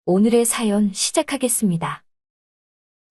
오늘의 사연 시작하겠습니다.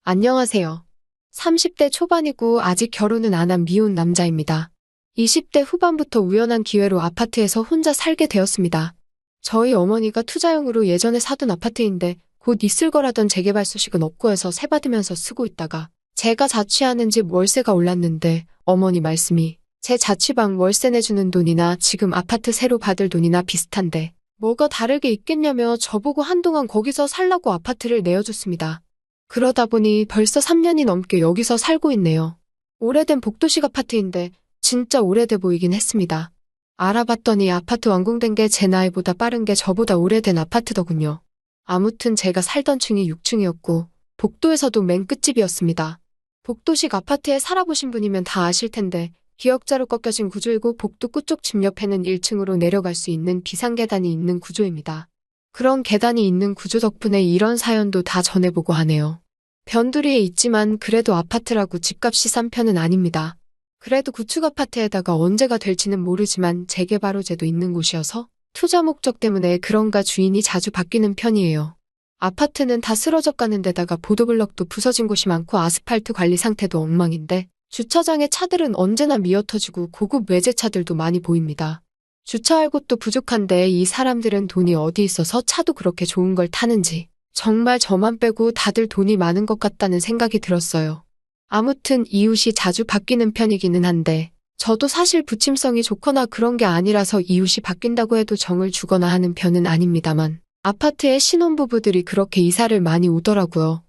안녕하세요. 30대 초반이고 아직 결혼은 안 한 미혼 남자입니다. 20대 후반부터 우연한 기회로 아파트에서 혼자 살게 되었습니다. 저희 어머니가 투자용으로 예전에 사둔 아파트인데 곧 있을 거라던 재개발 소식은 없고 해서 세 받으면서 쓰고 있다가 제가 자취하는 집 월세가 올랐는데 어머니 말씀이 제 자취방 월세 내주는 돈이나 지금 아파트 새로 받을 돈이나 비슷한데 뭐가 다르게 있겠냐며 저보고 한동안 거기서 살라고 아파트를 내어줬습니다. 그러다 보니 벌써 3년이 넘게 여기서 살고 있네요. 오래된 복도식 아파트인데 진짜 오래돼 보이긴 했습니다. 알아봤더니 아파트 완공된 게 제 나이보다 빠른 게 저보다 오래된 아파트더군요. 아무튼 제가 살던 층이 6층이었고 복도에서도 맨 끝집이었습니다. 복도식 아파트에 살아보신 분이면 다 아실 텐데 기역자로 꺾여진 구조이고 복도 끝쪽 집 옆에는 1층으로 내려갈 수 있는 비상계단이 있는 구조입니다. 그런 계단이 있는 구조 덕분에 이런 사연도 다 전해보고 하네요. 변두리에 있지만 그래도 아파트라고 집값이 싼 편은 아닙니다. 그래도 구축 아파트에다가 언제가 될지는 모르지만 재개발 호재도 있는 곳이어서 투자 목적 때문에 그런가 주인이 자주 바뀌는 편이에요. 아파트는 다 쓰러져 가는 데다가 보도블럭도 부서진 곳이 많고 아스팔트 관리 상태도 엉망인데 주차장에 차들은 언제나 미어터지고 고급 외제차들도 많이 보입니다. 주차할 곳도 부족한데 이 사람들은 돈이 어디 있어서 차도 그렇게 좋은 걸 타는지 정말 저만 빼고 다들 돈이 많은 것 같다는 생각이 들었어요. 아무튼 이웃이 자주 바뀌는 편이기는 한데 저도 사실 부침성이 좋거나 그런 게 아니라서 이웃이 바뀐다고 해도 정을 주거나 하는 편은 아닙니다만 아파트에 신혼부부들이 그렇게 이사를 많이 오더라고요.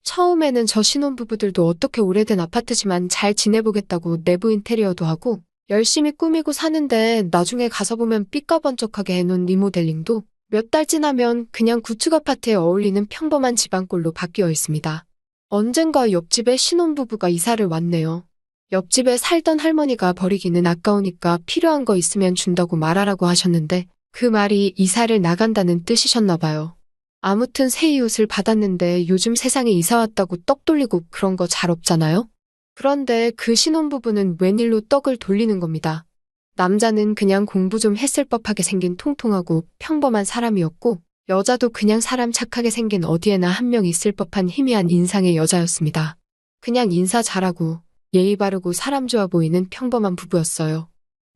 처음에는 저 신혼부부들도 어떻게 오래된 아파트지만 잘 지내보겠다고 내부 인테리어도 하고 열심히 꾸미고 사는데 나중에 가서 보면 삐까번쩍하게 해놓은 리모델링도 몇 달 지나면 그냥 구축 아파트에 어울리는 평범한 집안꼴로 바뀌어 있습니다. 언젠가 옆집에 신혼부부가 이사를 왔네요. 옆집에 살던 할머니가 버리기는 아까우니까 필요한 거 있으면 준다고 말하라고 하셨는데 그 말이 이사를 나간다는 뜻이셨나 봐요. 아무튼 새 이웃을 받았는데 요즘 세상에 이사 왔다고 떡 돌리고 그런 거 잘 없잖아요? 그런데 그 신혼부부는 웬일로 떡을 돌리는 겁니다. 남자는 그냥 공부 좀 했을 법하게 생긴 통통하고 평범한 사람이었고 여자도 그냥 사람 착하게 생긴 어디에나 한 명 있을 법한 희미한 인상의 여자였습니다. 그냥 인사 잘하고 예의 바르고 사람 좋아 보이는 평범한 부부였어요.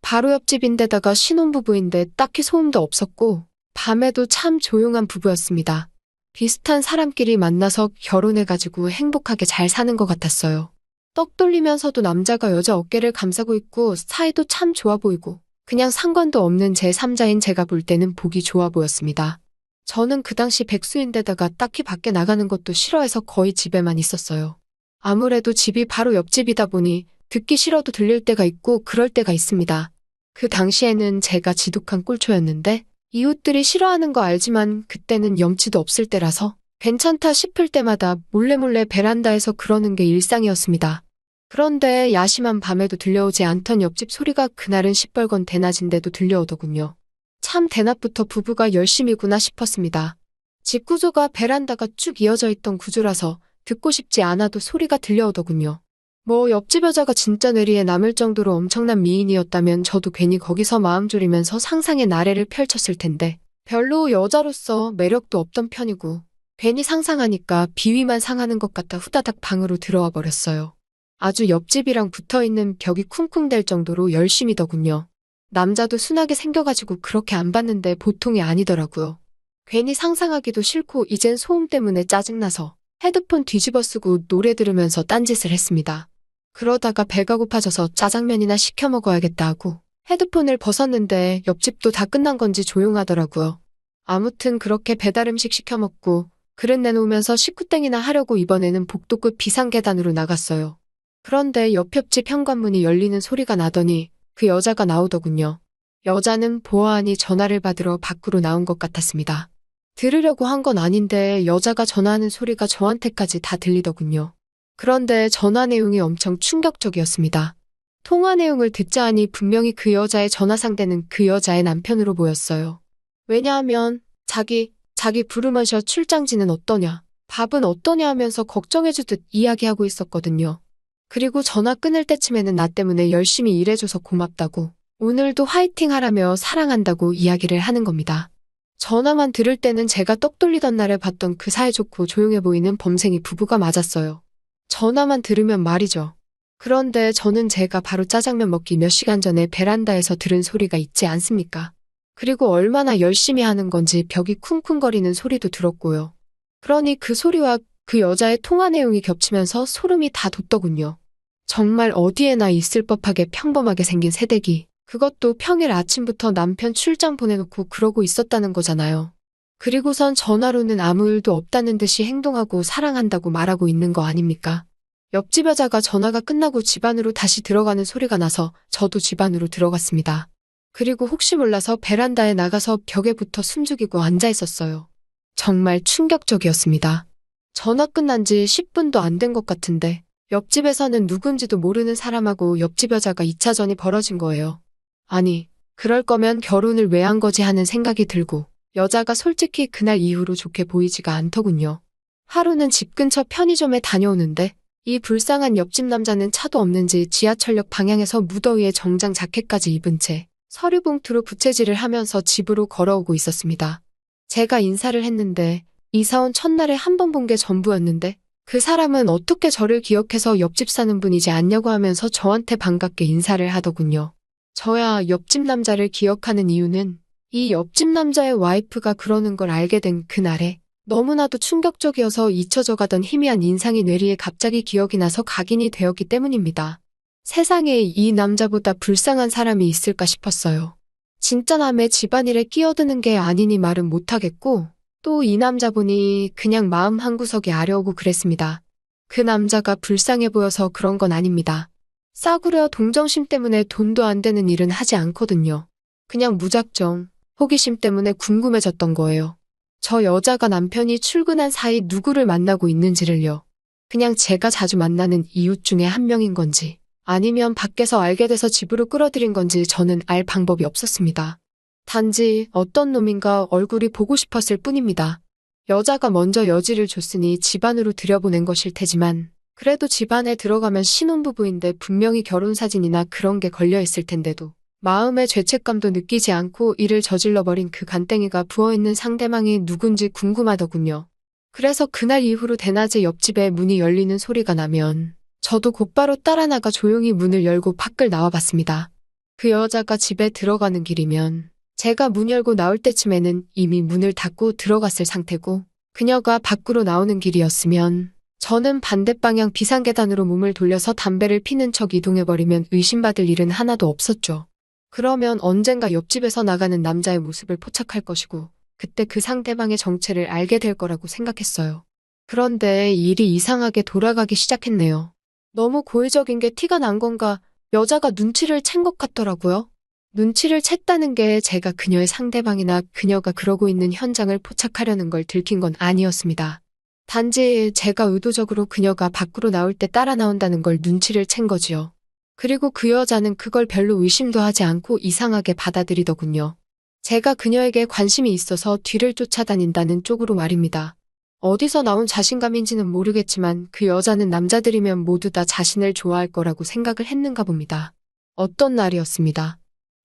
바로 옆집인데다가 신혼부부인데 딱히 소음도 없었고 밤에도 참 조용한 부부였습니다. 비슷한 사람끼리 만나서 결혼해가지고 행복하게 잘 사는 것 같았어요. 떡 돌리면서도 남자가 여자 어깨를 감싸고 있고 사이도 참 좋아 보이고 그냥 상관도 없는 제3자인 제가 볼 때는 보기 좋아 보였습니다. 저는 그 당시 백수인데다가 딱히 밖에 나가는 것도 싫어해서 거의 집에만 있었어요. 아무래도 집이 바로 옆집이다 보니 듣기 싫어도 들릴 때가 있고 그럴 때가 있습니다. 그 당시에는 제가 지독한 꼴초였는데 이웃들이 싫어하는 거 알지만 그때는 염치도 없을 때라서 괜찮다 싶을 때마다 몰래몰래 베란다에서 그러는 게 일상이었습니다. 그런데 야심한 밤에도 들려오지 않던 옆집 소리가 그날은 시뻘건 대낮인데도 들려오더군요. 참 대낮부터 부부가 열심이구나 싶었습니다. 집 구조가 베란다가 쭉 이어져 있던 구조라서 듣고 싶지 않아도 소리가 들려오더군요. 뭐 옆집 여자가 진짜 뇌리에 남을 정도로 엄청난 미인이었다면 저도 괜히 거기서 마음 졸이면서 상상의 나래를 펼쳤을 텐데 별로 여자로서 매력도 없던 편이고 괜히 상상하니까 비위만 상하는 것 같아 후다닥 방으로 들어와 버렸어요. 아주 옆집이랑 붙어있는 벽이 쿵쿵댈 정도로 열심이더군요. 남자도 순하게 생겨가지고 그렇게 안 봤는데 보통이 아니더라고요. 괜히 상상하기도 싫고 이젠 소음 때문에 짜증나서 헤드폰 뒤집어 쓰고 노래 들으면서 딴짓을 했습니다. 그러다가 배가 고파져서 짜장면이나 시켜 먹어야겠다 하고 헤드폰을 벗었는데 옆집도 다 끝난 건지 조용하더라고요. 아무튼 그렇게 배달 음식 시켜 먹고 그릇 내놓으면서 식구땡이나 하려고 이번에는 복도 끝 비상계단으로 나갔어요. 그런데 옆집 현관문이 열리는 소리가 나더니 그 여자가 나오더군요. 여자는 보아하니 전화를 받으러 밖으로 나온 것 같았습니다. 들으려고 한 건 아닌데 여자가 전화하는 소리가 저한테까지 다 들리더군요. 그런데 전화 내용이 엄청 충격적이었습니다. 통화 내용을 듣자 하니 분명히 그 여자의 전화 상대는 그 여자의 남편으로 보였어요. 왜냐하면 자기 부르면서 출장지는 어떠냐, 밥은 어떠냐 하면서 걱정해주듯 이야기하고 있었거든요. 그리고 전화 끊을 때쯤에는 나 때문에 열심히 일해줘서 고맙다고 오늘도 화이팅 하라며 사랑한다고 이야기를 하는 겁니다. 전화만 들을 때는 제가 떡 돌리던 날에 봤던 그 사이좋고 조용해 보이는 범생이 부부가 맞았어요. 전화만 들으면 말이죠. 그런데 저는 제가 바로 짜장면 먹기 몇 시간 전에 베란다에서 들은 소리가 있지 않습니까? 그리고 얼마나 열심히 하는 건지 벽이 쿵쿵거리는 소리도 들었고요. 그러니 그 소리와 그 여자의 통화 내용이 겹치면서 소름이 다 돋더군요. 정말 어디에나 있을 법하게 평범하게 생긴 새댁이, 그것도 평일 아침부터 남편 출장 보내놓고 그러고 있었다는 거잖아요. 그리고선 전화로는 아무 일도 없다는 듯이 행동하고 사랑한다고 말하고 있는 거 아닙니까? 옆집 여자가 전화가 끝나고 집 안으로 다시 들어가는 소리가 나서 저도 집 안으로 들어갔습니다. 그리고 혹시 몰라서 베란다에 나가서 벽에 붙어 숨죽이고 앉아 있었어요. 정말 충격적이었습니다. 전화 끝난 지 10분도 안 된 것 같은데 옆집에서는 누군지도 모르는 사람하고 옆집 여자가 2차전이 벌어진 거예요. 아니, 그럴 거면 결혼을 왜 한 거지 하는 생각이 들고 여자가 솔직히 그날 이후로 좋게 보이지가 않더군요. 하루는 집 근처 편의점에 다녀오는데 이 불쌍한 옆집 남자는 차도 없는지 지하철역 방향에서 무더위에 정장 자켓까지 입은 채 서류 봉투로 부채질을 하면서 집으로 걸어오고 있었습니다. 제가 인사를 했는데 이사 온 첫날에 한 번 본 게 전부였는데 그 사람은 어떻게 저를 기억해서 옆집 사는 분이지 않냐고 하면서 저한테 반갑게 인사를 하더군요. 저야 옆집 남자를 기억하는 이유는 이 옆집 남자의 와이프가 그러는 걸 알게 된 그날에 너무나도 충격적이어서 잊혀져 가던 희미한 인상이 뇌리에 갑자기 기억이 나서 각인이 되었기 때문입니다. 세상에 이 남자보다 불쌍한 사람이 있을까 싶었어요. 진짜 남의 집안일에 끼어드는 게 아니니 말은 못하겠고 또 이 남자분이 그냥 마음 한구석이 아려오고 그랬습니다. 그 남자가 불쌍해 보여서 그런 건 아닙니다. 싸구려 동정심 때문에 돈도 안 되는 일은 하지 않거든요. 그냥 무작정 호기심 때문에 궁금해졌던 거예요. 저 여자가 남편이 출근한 사이 누구를 만나고 있는지를요. 그냥 제가 자주 만나는 이웃 중에 한 명인 건지 아니면 밖에서 알게 돼서 집으로 끌어들인 건지 저는 알 방법이 없었습니다. 단지 어떤 놈인가 얼굴이 보고 싶었을 뿐입니다. 여자가 먼저 여지를 줬으니 집안으로 들여보낸 것일 테지만 그래도 집안에 들어가면 신혼부부인데 분명히 결혼사진이나 그런 게 걸려있을 텐데도 마음의 죄책감도 느끼지 않고 일을 저질러버린 그 간땡이가 부어있는 상대방이 누군지 궁금하더군요. 그래서 그날 이후로 대낮에 옆집에 문이 열리는 소리가 나면 저도 곧바로 따라 나가 조용히 문을 열고 밖을 나와봤습니다. 그 여자가 집에 들어가는 길이면 제가 문 열고 나올 때쯤에는 이미 문을 닫고 들어갔을 상태고 그녀가 밖으로 나오는 길이었으면 저는 반대방향 비상계단으로 몸을 돌려서 담배를 피는 척 이동해버리면 의심받을 일은 하나도 없었죠. 그러면 언젠가 옆집에서 나가는 남자의 모습을 포착할 것이고 그때 그 상대방의 정체를 알게 될 거라고 생각했어요. 그런데 일이 이상하게 돌아가기 시작했네요. 너무 고의적인 게 티가 난 건가 여자가 눈치를 챈 것 같더라고요. 눈치를 챘다는 게 제가 그녀의 상대방이나 그녀가 그러고 있는 현장을 포착하려는 걸 들킨 건 아니었습니다. 단지 제가 의도적으로 그녀가 밖으로 나올 때 따라 나온다는 걸 눈치를 챈 거지요. 그리고 그 여자는 그걸 별로 의심도 하지 않고 이상하게 받아들이더군요. 제가 그녀에게 관심이 있어서 뒤를 쫓아다닌다는 쪽으로 말입니다. 어디서 나온 자신감인지는 모르겠지만 그 여자는 남자들이면 모두 다 자신을 좋아할 거라고 생각을 했는가 봅니다. 어떤 날이었습니다.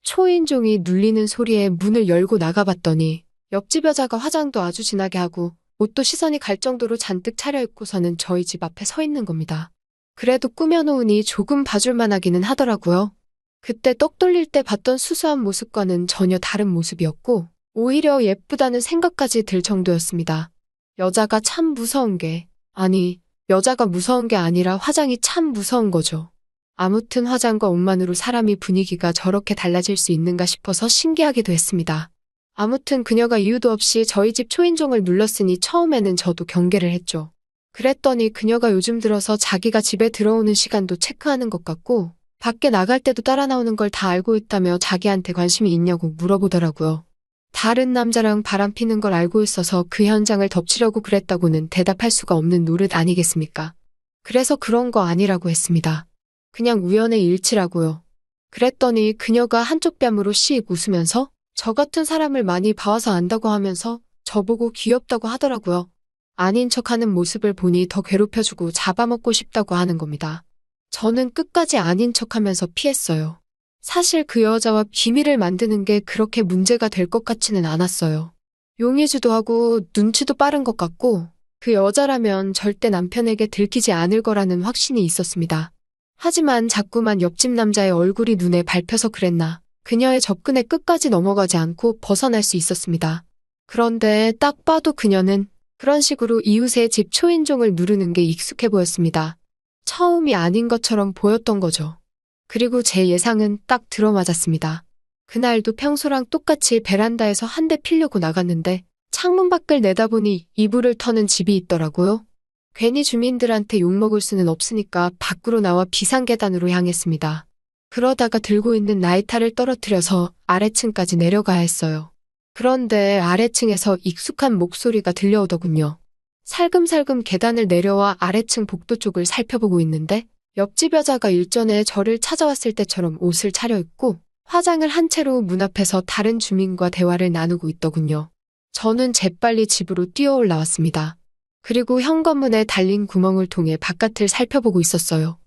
초인종이 눌리는 소리에 문을 열고 나가봤더니 옆집 여자가 화장도 아주 진하게 하고 옷도 시선이 갈 정도로 잔뜩 차려입고서는 저희 집 앞에 서 있는 겁니다. 그래도 꾸며놓으니 조금 봐줄만 하기는 하더라고요. 그때 떡 돌릴 때 봤던 수수한 모습과는 전혀 다른 모습이었고 오히려 예쁘다는 생각까지 들 정도였습니다. 여자가 참 무서운 게, 아니, 여자가 무서운 게 아니라 화장이 참 무서운 거죠. 아무튼 화장과 옷만으로 사람이 분위기가 저렇게 달라질 수 있는가 싶어서 신기하기도 했습니다. 아무튼 그녀가 이유도 없이 저희 집 초인종을 눌렀으니 처음에는 저도 경계를 했죠. 그랬더니 그녀가 요즘 들어서 자기가 집에 들어오는 시간도 체크하는 것 같고 밖에 나갈 때도 따라 나오는 걸 다 알고 있다며 자기한테 관심이 있냐고 물어보더라고요. 다른 남자랑 바람 피는 걸 알고 있어서 그 현장을 덮치려고 그랬다고는 대답할 수가 없는 노릇 아니겠습니까? 그래서 그런 거 아니라고 했습니다. 그냥 우연의 일치라고요. 그랬더니 그녀가 한쪽 뺨으로 씩 웃으면서 저 같은 사람을 많이 봐와서 안다고 하면서 저보고 귀엽다고 하더라고요. 아닌 척하는 모습을 보니 더 괴롭혀주고 잡아먹고 싶다고 하는 겁니다. 저는 끝까지 아닌 척하면서 피했어요. 사실 그 여자와 비밀을 만드는 게 그렇게 문제가 될 것 같지는 않았어요. 용의주도 하고 눈치도 빠른 것 같고 그 여자라면 절대 남편에게 들키지 않을 거라는 확신이 있었습니다. 하지만 자꾸만 옆집 남자의 얼굴이 눈에 밟혀서 그랬나 그녀의 접근에 끝까지 넘어가지 않고 벗어날 수 있었습니다. 그런데 딱 봐도 그녀는 그런 식으로 이웃의 집 초인종을 누르는 게 익숙해 보였습니다. 처음이 아닌 것처럼 보였던 거죠. 그리고 제 예상은 딱 들어맞았습니다. 그날도 평소랑 똑같이 베란다에서 한 대 피려고 나갔는데 창문 밖을 내다보니 이불을 터는 집이 있더라고요. 괜히 주민들한테 욕먹을 수는 없으니까 밖으로 나와 비상계단으로 향했습니다. 그러다가 들고 있는 라이터를 떨어뜨려서 아래층까지 내려가야 했어요. 그런데 아래층에서 익숙한 목소리가 들려오더군요. 살금살금 계단을 내려와 아래층 복도 쪽을 살펴보고 있는데 옆집 여자가 일전에 저를 찾아왔을 때처럼 옷을 차려입고 화장을 한 채로 문 앞에서 다른 주민과 대화를 나누고 있더군요. 저는 재빨리 집으로 뛰어올라왔습니다. 그리고 현관문에 달린 구멍을 통해 바깥을 살펴보고 있었어요.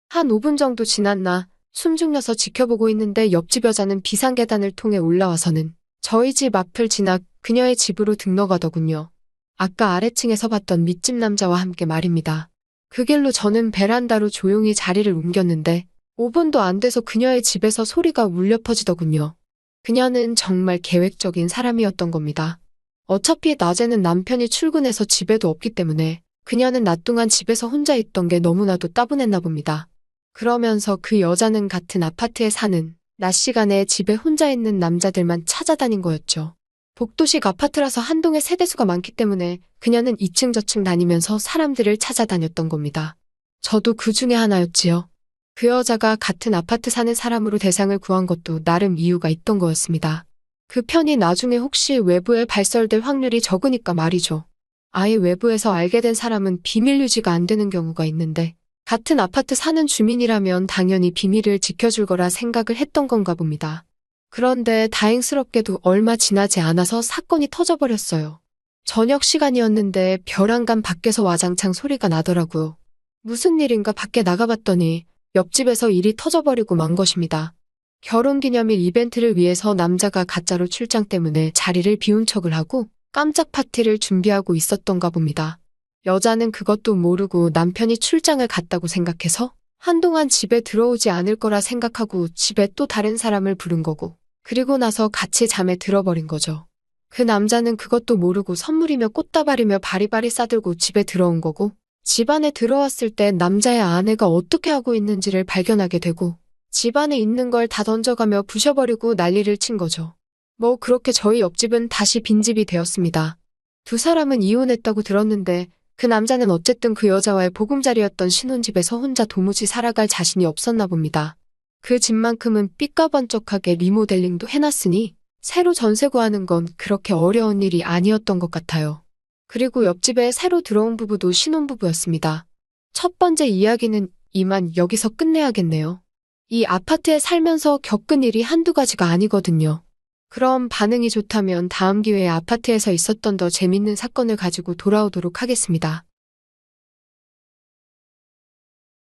한 5분 정도 지났나 숨죽여서 지켜보고 있는데 옆집 여자는 비상계단을 통해 올라와서는 저희 집 앞을 지나 그녀의 집으로 등록하더군요. 아까 아래층에서 봤던 밑집 남자와 함께 말입니다. 그 길로 저는 베란다로 조용히 자리를 옮겼는데 5분도 안 돼서 그녀의 집에서 소리가 울려 퍼지더군요. 그녀는 정말 계획적인 사람이었던 겁니다. 어차피 낮에는 남편이 출근해서 집에도 없기 때문에 그녀는 낮 동안 집에서 혼자 있던 게 너무나도 따분했나 봅니다. 그러면서 그 여자는 같은 아파트에 사는 낮 시간에 집에 혼자 있는 남자들만 찾아다닌 거였죠. 복도식 아파트라서 한 동에 세대수가 많기 때문에 그녀는 이층 저층 다니면서 사람들을 찾아다녔던 겁니다. 저도 그 중에 하나였지요. 그 여자가 같은 아파트 사는 사람으로 대상을 구한 것도 나름 이유가 있던 거였습니다. 그 편이 나중에 혹시 외부에 발설될 확률이 적으니까 말이죠. 아예 외부에서 알게 된 사람은 비밀 유지가 안 되는 경우가 있는데 같은 아파트 사는 주민이라면 당연히 비밀을 지켜줄 거라 생각을 했던 건가 봅니다. 그런데 다행스럽게도 얼마 지나지 않아서 사건이 터져버렸어요. 저녁 시간이었는데 벼랑간 밖에서 와장창 소리가 나더라고요. 무슨 일인가 밖에 나가봤더니 옆집에서 일이 터져버리고 만 것입니다. 결혼기념일 이벤트를 위해서 남자가 가짜로 출장 때문에 자리를 비운 척을 하고 깜짝 파티를 준비하고 있었던가 봅니다. 여자는 그것도 모르고 남편이 출장을 갔다고 생각해서 한동안 집에 들어오지 않을 거라 생각하고 집에 또 다른 사람을 부른 거고 그리고 나서 같이 잠에 들어버린 거죠. 그 남자는 그것도 모르고 선물이며 꽃다발이며 바리바리 싸들고 집에 들어온 거고 집 안에 들어왔을 때 남자의 아내가 어떻게 하고 있는지를 발견하게 되고 집 안에 있는 걸 다 던져가며 부셔버리고 난리를 친 거죠. 뭐 그렇게 저희 옆집은 다시 빈집이 되었습니다. 두 사람은 이혼했다고 들었는데 그 남자는 어쨌든 그 여자와의 보금자리였던 신혼집에서 혼자 도무지 살아갈 자신이 없었나 봅니다. 그 집만큼은 삐까번쩍하게 리모델링도 해놨으니 새로 전세 구하는 건 그렇게 어려운 일이 아니었던 것 같아요. 그리고 옆집에 새로 들어온 부부도 신혼부부였습니다. 첫 번째 이야기는 이만 여기서 끝내야겠네요. 이 아파트에 살면서 겪은 일이 한두 가지가 아니거든요. 그럼 반응이 좋다면 다음 기회에 아파트에서 있었던 더 재밌는 사건을 가지고 돌아오도록 하겠습니다.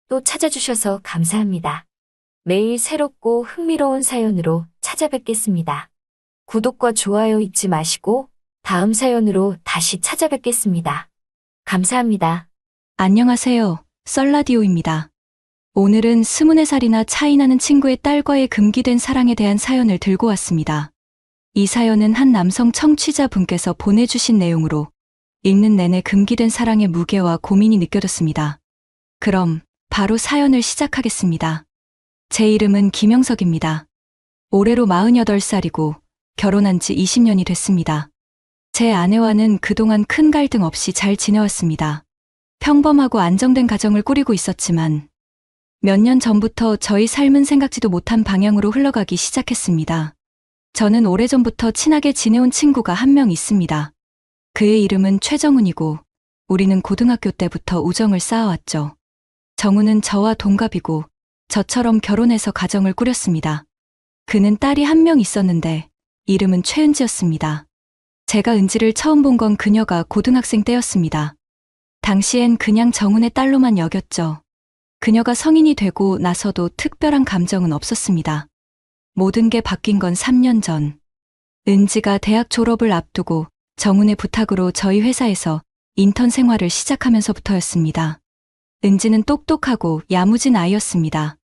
또 찾아주셔서 감사합니다. 매일 새롭고 흥미로운 사연으로 찾아뵙겠습니다. 구독과 좋아요 잊지 마시고 다음 사연으로 다시 찾아뵙겠습니다. 감사합니다. 안녕하세요. 썰라디오입니다. 오늘은 24살이나 차이 나는 친구의 딸과의 금기된 사랑에 대한 사연을 들고 왔습니다. 이 사연은 한 남성 청취자분께서 보내주신 내용으로 읽는 내내 금기된 사랑의 무게와 고민이 느껴졌습니다. 그럼 바로 사연을 시작하겠습니다. 제 이름은 김영석입니다. 올해로 48살이고 결혼한 지 20년이 됐습니다. 제 아내와는 그동안 큰 갈등 없이 잘 지내왔습니다. 평범하고 안정된 가정을 꾸리고 있었지만 몇 년 전부터 저희 삶은 생각지도 못한 방향으로 흘러가기 시작했습니다. 저는 오래전부터 친하게 지내온 친구가 한 명 있습니다. 그의 이름은 최정훈이고 우리는 고등학교 때부터 우정을 쌓아왔죠. 정훈은 저와 동갑이고 저처럼 결혼해서 가정을 꾸렸습니다. 그는 딸이 한 명 있었는데 이름은 최은지였습니다. 제가 은지를 처음 본 건 그녀가 고등학생 때였습니다. 당시엔 그냥 정훈의 딸로만 여겼죠. 그녀가 성인이 되고 나서도 특별한 감정은 없었습니다. 모든 게 바뀐 건 3년 전. 은지가 대학 졸업을 앞두고 정훈의 부탁으로 저희 회사에서 인턴 생활을 시작하면서부터였습니다. 은지는 똑똑하고 야무진 아이였습니다.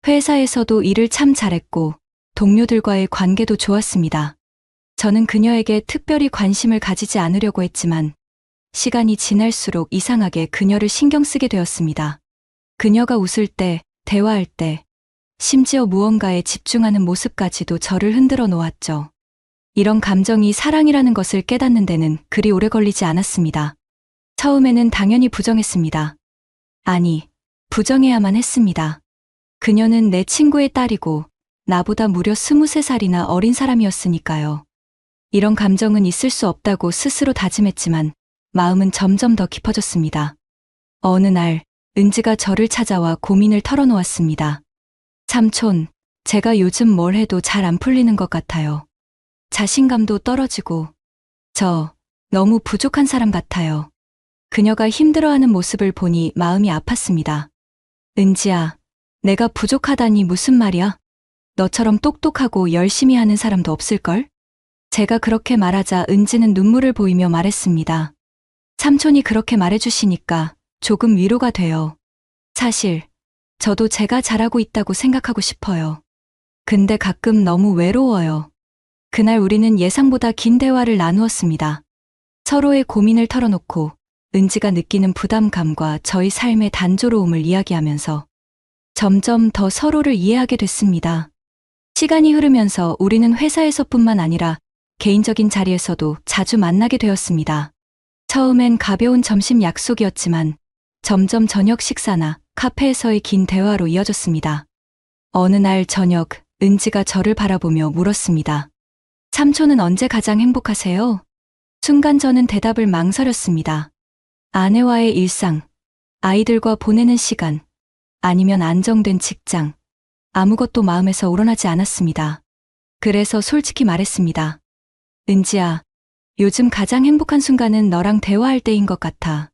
회사에서도 일을 참 잘했고 동료들과의 관계도 좋았습니다. 저는 그녀에게 특별히 관심을 가지지 않으려고 했지만 시간이 지날수록 이상하게 그녀를 신경 쓰게 되었습니다. 그녀가 웃을 때, 대화할 때, 심지어 무언가에 집중하는 모습까지도 저를 흔들어 놓았죠. 이런 감정이 사랑이라는 것을 깨닫는 데는 그리 오래 걸리지 않았습니다. 처음에는 당연히 부정했습니다. 아니, 부정해야만 했습니다. 그녀는 내 친구의 딸이고 나보다 무려 23살이나 어린 사람이었으니까요. 이런 감정은 있을 수 없다고 스스로 다짐했지만 마음은 점점 더 깊어졌습니다. 어느 날 은지가 저를 찾아와 고민을 털어놓았습니다. 삼촌, 제가 요즘 뭘 해도 잘 안 풀리는 것 같아요. 자신감도 떨어지고 저 너무 부족한 사람 같아요. 그녀가 힘들어하는 모습을 보니 마음이 아팠습니다. 은지야, 내가 부족하다니 무슨 말이야? 너처럼 똑똑하고 열심히 하는 사람도 없을걸? 제가 그렇게 말하자 은지는 눈물을 보이며 말했습니다. 삼촌이 그렇게 말해주시니까 조금 위로가 돼요. 사실 저도 제가 잘하고 있다고 생각하고 싶어요. 근데 가끔 너무 외로워요. 그날 우리는 예상보다 긴 대화를 나누었습니다. 서로의 고민을 털어놓고 은지가 느끼는 부담감과 저희 삶의 단조로움을 이야기하면서 점점 더 서로를 이해하게 됐습니다. 시간이 흐르면서 우리는 회사에서뿐만 아니라 개인적인 자리에서도 자주 만나게 되었습니다. 처음엔 가벼운 점심 약속이었지만 점점 저녁 식사나 카페에서의 긴 대화로 이어졌습니다. 어느 날 저녁, 은지가 저를 바라보며 물었습니다. 삼촌은 언제 가장 행복하세요? 순간 저는 대답을 망설였습니다. 아내와의 일상, 아이들과 보내는 시간, 아니면 안정된 직장, 아무것도 마음에서 우러나지 않았습니다. 그래서 솔직히 말했습니다. 은지야, 요즘 가장 행복한 순간은 너랑 대화할 때인 것 같아.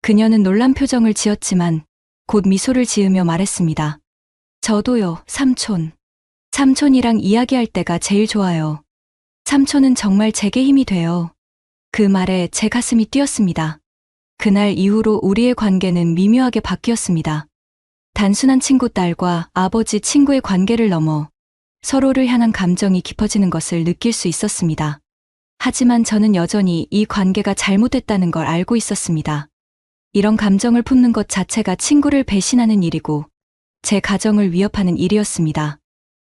그녀는 놀란 표정을 지었지만 곧 미소를 지으며 말했습니다. 저도요, 삼촌. 삼촌이랑 이야기할 때가 제일 좋아요. 삼촌은 정말 제게 힘이 돼요. 그 말에 제 가슴이 뛰었습니다. 그날 이후로 우리의 관계는 미묘하게 바뀌었습니다. 단순한 친구 딸과 아버지 친구의 관계를 넘어 서로를 향한 감정이 깊어지는 것을 느낄 수 있었습니다. 하지만 저는 여전히 이 관계가 잘못됐다는 걸 알고 있었습니다. 이런 감정을 품는 것 자체가 친구를 배신하는 일이고 제 가정을 위협하는 일이었습니다.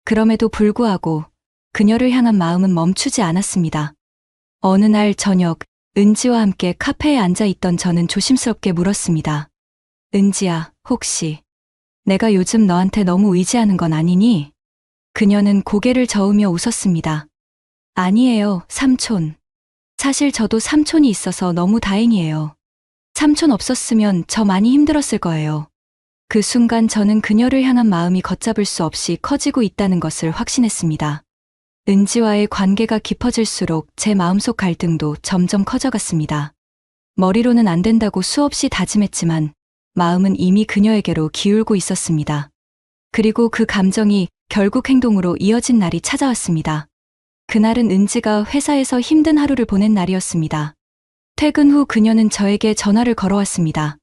그럼에도 불구하고 그녀를 향한 마음은 멈추지 않았습니다. 어느 날 저녁, 은지와 함께 카페에 앉아 있던 저는 조심스럽게 물었습니다. 은지야, 혹시 내가 요즘 너한테 너무 의지하는 건 아니니? 그녀는 고개를 저으며 웃었습니다. 아니에요, 삼촌. 사실 저도 삼촌이 있어서 너무 다행이에요. 삼촌 없었으면 저 많이 힘들었을 거예요. 그 순간 저는 그녀를 향한 마음이 걷잡을 수 없이 커지고 있다는 것을 확신했습니다. 은지와의 관계가 깊어질수록 제 마음속 갈등도 점점 커져갔습니다. 머리로는 안 된다고 수없이 다짐했지만 마음은 이미 그녀에게로 기울고 있었습니다. 그리고 그 감정이 결국 행동으로 이어진 날이 찾아왔습니다. 그날은 은지가 회사에서 힘든 하루를 보낸 날이었습니다. 퇴근 후 그녀는 저에게 전화를 걸어왔습니다.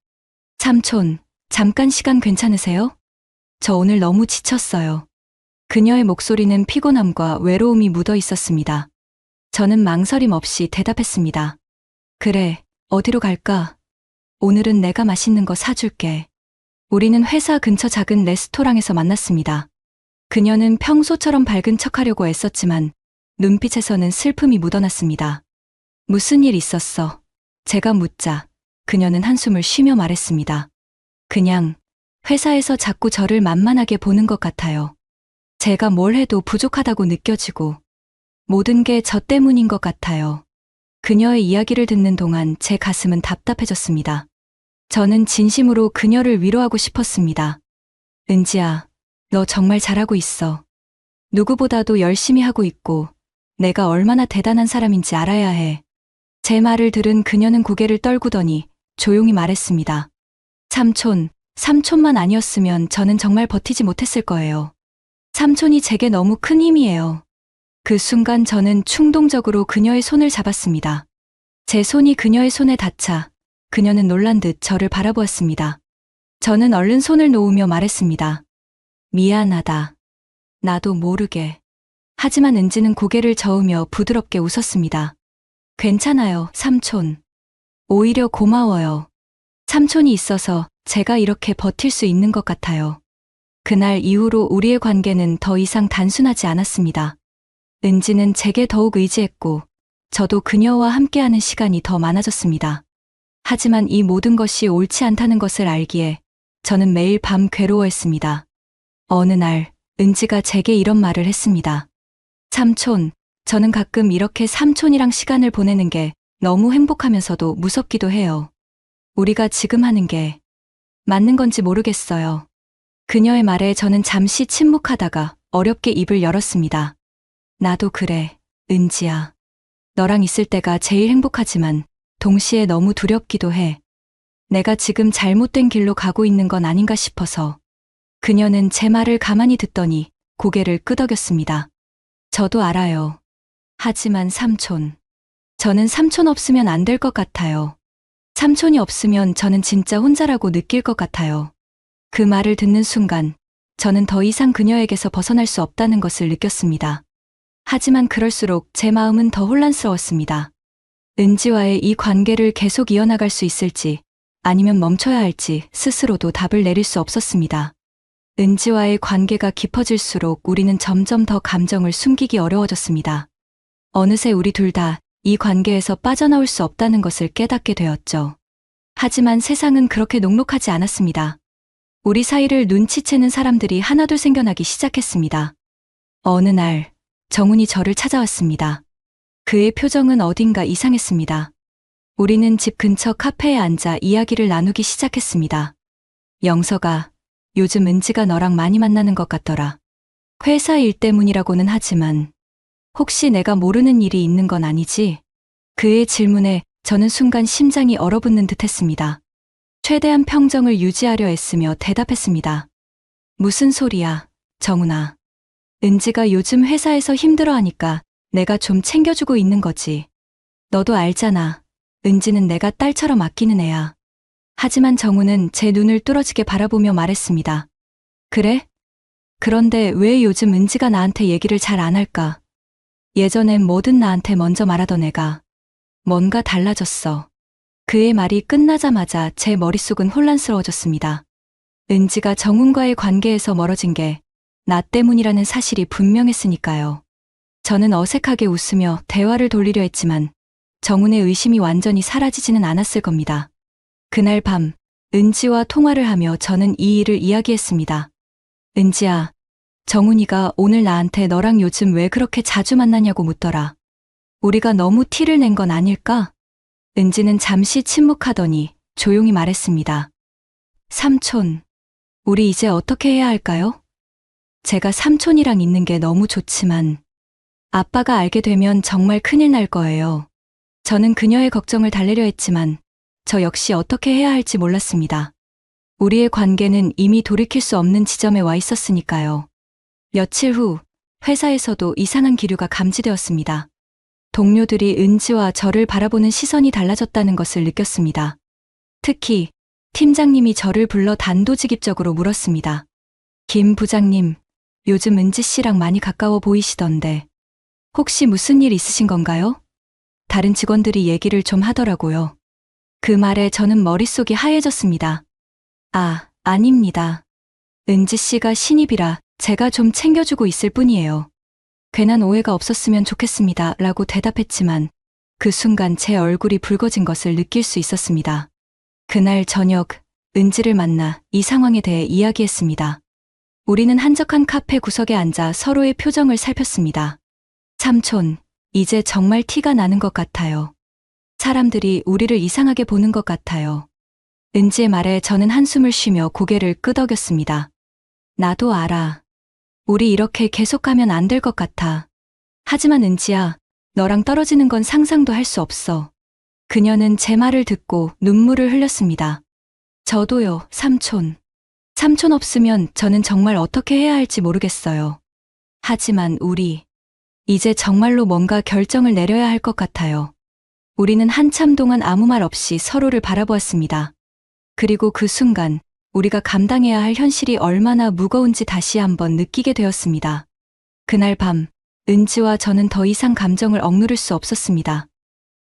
삼촌, 잠깐 시간 괜찮으세요? 저 오늘 너무 지쳤어요. 그녀의 목소리는 피곤함과 외로움이 묻어 있었습니다. 저는 망설임 없이 대답했습니다. 그래, 어디로 갈까? 오늘은 내가 맛있는 거 사줄게. 우리는 회사 근처 작은 레스토랑에서 만났습니다. 그녀는 평소처럼 밝은 척하려고 애썼지만 눈빛에서는 슬픔이 묻어났습니다. 무슨 일 있었어? 제가 묻자 그녀는 한숨을 쉬며 말했습니다. 그냥 회사에서 자꾸 저를 만만하게 보는 것 같아요. 제가 뭘 해도 부족하다고 느껴지고 모든 게 저 때문인 것 같아요. 그녀의 이야기를 듣는 동안 제 가슴은 답답해졌습니다. 저는 진심으로 그녀를 위로하고 싶었습니다. 은지야, 너 정말 잘하고 있어. 누구보다도 열심히 하고 있고 내가 얼마나 대단한 사람인지 알아야 해. 제 말을 들은 그녀는 고개를 떨구더니 조용히 말했습니다. 삼촌만 아니었으면 저는 정말 버티지 못했을 거예요. 삼촌이 제게 너무 큰 힘이에요. 그 순간 저는 충동적으로 그녀의 손을 잡았습니다. 제 손이 그녀의 손에 닿자 그녀는 놀란 듯 저를 바라보았습니다. 저는 얼른 손을 놓으며 말했습니다. 미안하다. 나도 모르게. 하지만 은지는 고개를 저으며 부드럽게 웃었습니다. 괜찮아요, 삼촌. 오히려 고마워요. 삼촌이 있어서 제가 이렇게 버틸 수 있는 것 같아요. 그날 이후로 우리의 관계는 더 이상 단순하지 않았습니다. 은지는 제게 더욱 의지했고, 저도 그녀와 함께하는 시간이 더 많아졌습니다. 하지만 이 모든 것이 옳지 않다는 것을 알기에 저는 매일 밤 괴로워했습니다. 어느 날, 은지가 제게 이런 말을 했습니다. 삼촌, 저는 가끔 이렇게 삼촌이랑 시간을 보내는 게 너무 행복하면서도 무섭기도 해요. 우리가 지금 하는 게 맞는 건지 모르겠어요. 그녀의 말에 저는 잠시 침묵하다가 어렵게 입을 열었습니다. 나도 그래, 은지야. 너랑 있을 때가 제일 행복하지만 동시에 너무 두렵기도 해. 내가 지금 잘못된 길로 가고 있는 건 아닌가 싶어서. 그녀는 제 말을 가만히 듣더니 고개를 끄덕였습니다. 저도 알아요. 하지만 삼촌. 저는 삼촌 없으면 안 될 것 같아요. 삼촌이 없으면 저는 진짜 혼자라고 느낄 것 같아요. 그 말을 듣는 순간 저는 더 이상 그녀에게서 벗어날 수 없다는 것을 느꼈습니다. 하지만 그럴수록 제 마음은 더 혼란스러웠습니다. 은지와의 이 관계를 계속 이어나갈 수 있을지 아니면 멈춰야 할지 스스로도 답을 내릴 수 없었습니다. 은지와의 관계가 깊어질수록 우리는 점점 더 감정을 숨기기 어려워졌습니다. 어느새 우리 둘 다 이 관계에서 빠져나올 수 없다는 것을 깨닫게 되었죠. 하지만 세상은 그렇게 녹록하지 않았습니다. 우리 사이를 눈치채는 사람들이 하나둘 생겨나기 시작했습니다. 어느 날, 정훈이 저를 찾아왔습니다. 그의 표정은 어딘가 이상했습니다. 우리는 집 근처 카페에 앉아 이야기를 나누기 시작했습니다. 영서가, 요즘 은지가 너랑 많이 만나는 것 같더라. 회사 일 때문이라고는 하지만 혹시 내가 모르는 일이 있는 건 아니지? 그의 질문에 저는 순간 심장이 얼어붙는 듯 했습니다. 최대한 평정을 유지하려 애쓰며 대답했습니다. 무슨 소리야, 정훈아. 은지가 요즘 회사에서 힘들어하니까 내가 좀 챙겨주고 있는 거지. 너도 알잖아. 은지는 내가 딸처럼 아끼는 애야. 하지만 정훈은 제 눈을 뚫어지게 바라보며 말했습니다. 그래? 그런데 왜 요즘 은지가 나한테 얘기를 잘 안 할까? 예전엔 뭐든 나한테 먼저 말하던 애가 뭔가 달라졌어. 그의 말이 끝나자마자 제 머릿속은 혼란스러워졌습니다. 은지가 정훈과의 관계에서 멀어진 게 나 때문이라는 사실이 분명했으니까요. 저는 어색하게 웃으며 대화를 돌리려 했지만 정훈의 의심이 완전히 사라지지는 않았을 겁니다. 그날 밤, 은지와 통화를 하며 저는 이 일을 이야기했습니다. 은지야, 정훈이가 오늘 나한테 너랑 요즘 왜 그렇게 자주 만나냐고 묻더라. 우리가 너무 티를 낸 건 아닐까? 은지는 잠시 침묵하더니 조용히 말했습니다. 삼촌, 우리 이제 어떻게 해야 할까요? 제가 삼촌이랑 있는 게 너무 좋지만 아빠가 알게 되면 정말 큰일 날 거예요. 저는 그녀의 걱정을 달래려 했지만 저 역시 어떻게 해야 할지 몰랐습니다. 우리의 관계는 이미 돌이킬 수 없는 지점에 와 있었으니까요. 며칠 후 회사에서도 이상한 기류가 감지되었습니다. 동료들이 은지와 저를 바라보는 시선이 달라졌다는 것을 느꼈습니다. 특히 팀장님이 저를 불러 단도직입적으로 물었습니다. 김 부장님, 요즘 은지 씨랑 많이 가까워 보이시던데 혹시 무슨 일 있으신 건가요? 다른 직원들이 얘기를 좀 하더라고요. 그 말에 저는 머릿속이 하얘졌습니다. 아, 아닙니다. 은지 씨가 신입이라 제가 좀 챙겨주고 있을 뿐이에요. 괜한 오해가 없었으면 좋겠습니다. 라고 대답했지만 그 순간 제 얼굴이 붉어진 것을 느낄 수 있었습니다. 그날 저녁, 은지를 만나 이 상황에 대해 이야기했습니다. 우리는 한적한 카페 구석에 앉아 서로의 표정을 살폈습니다. 삼촌, 이제 정말 티가 나는 것 같아요. 사람들이 우리를 이상하게 보는 것 같아요. 은지의 말에 저는 한숨을 쉬며 고개를 끄덕였습니다. 나도 알아. 우리 이렇게 계속 가면 안 될 것 같아. 하지만 은지야, 너랑 떨어지는 건 상상도 할 수 없어. 그녀는 제 말을 듣고 눈물을 흘렸습니다. 저도요, 삼촌. 삼촌 없으면 저는 정말 어떻게 해야 할지 모르겠어요. 하지만 우리, 이제 정말로 뭔가 결정을 내려야 할 것 같아요. 우리는 한참 동안 아무 말 없이 서로를 바라보았습니다. 그리고 그 순간 우리가 감당해야 할 현실이 얼마나 무거운지 다시 한번 느끼게 되었습니다. 그날 밤, 은지와 저는 더 이상 감정을 억누를 수 없었습니다.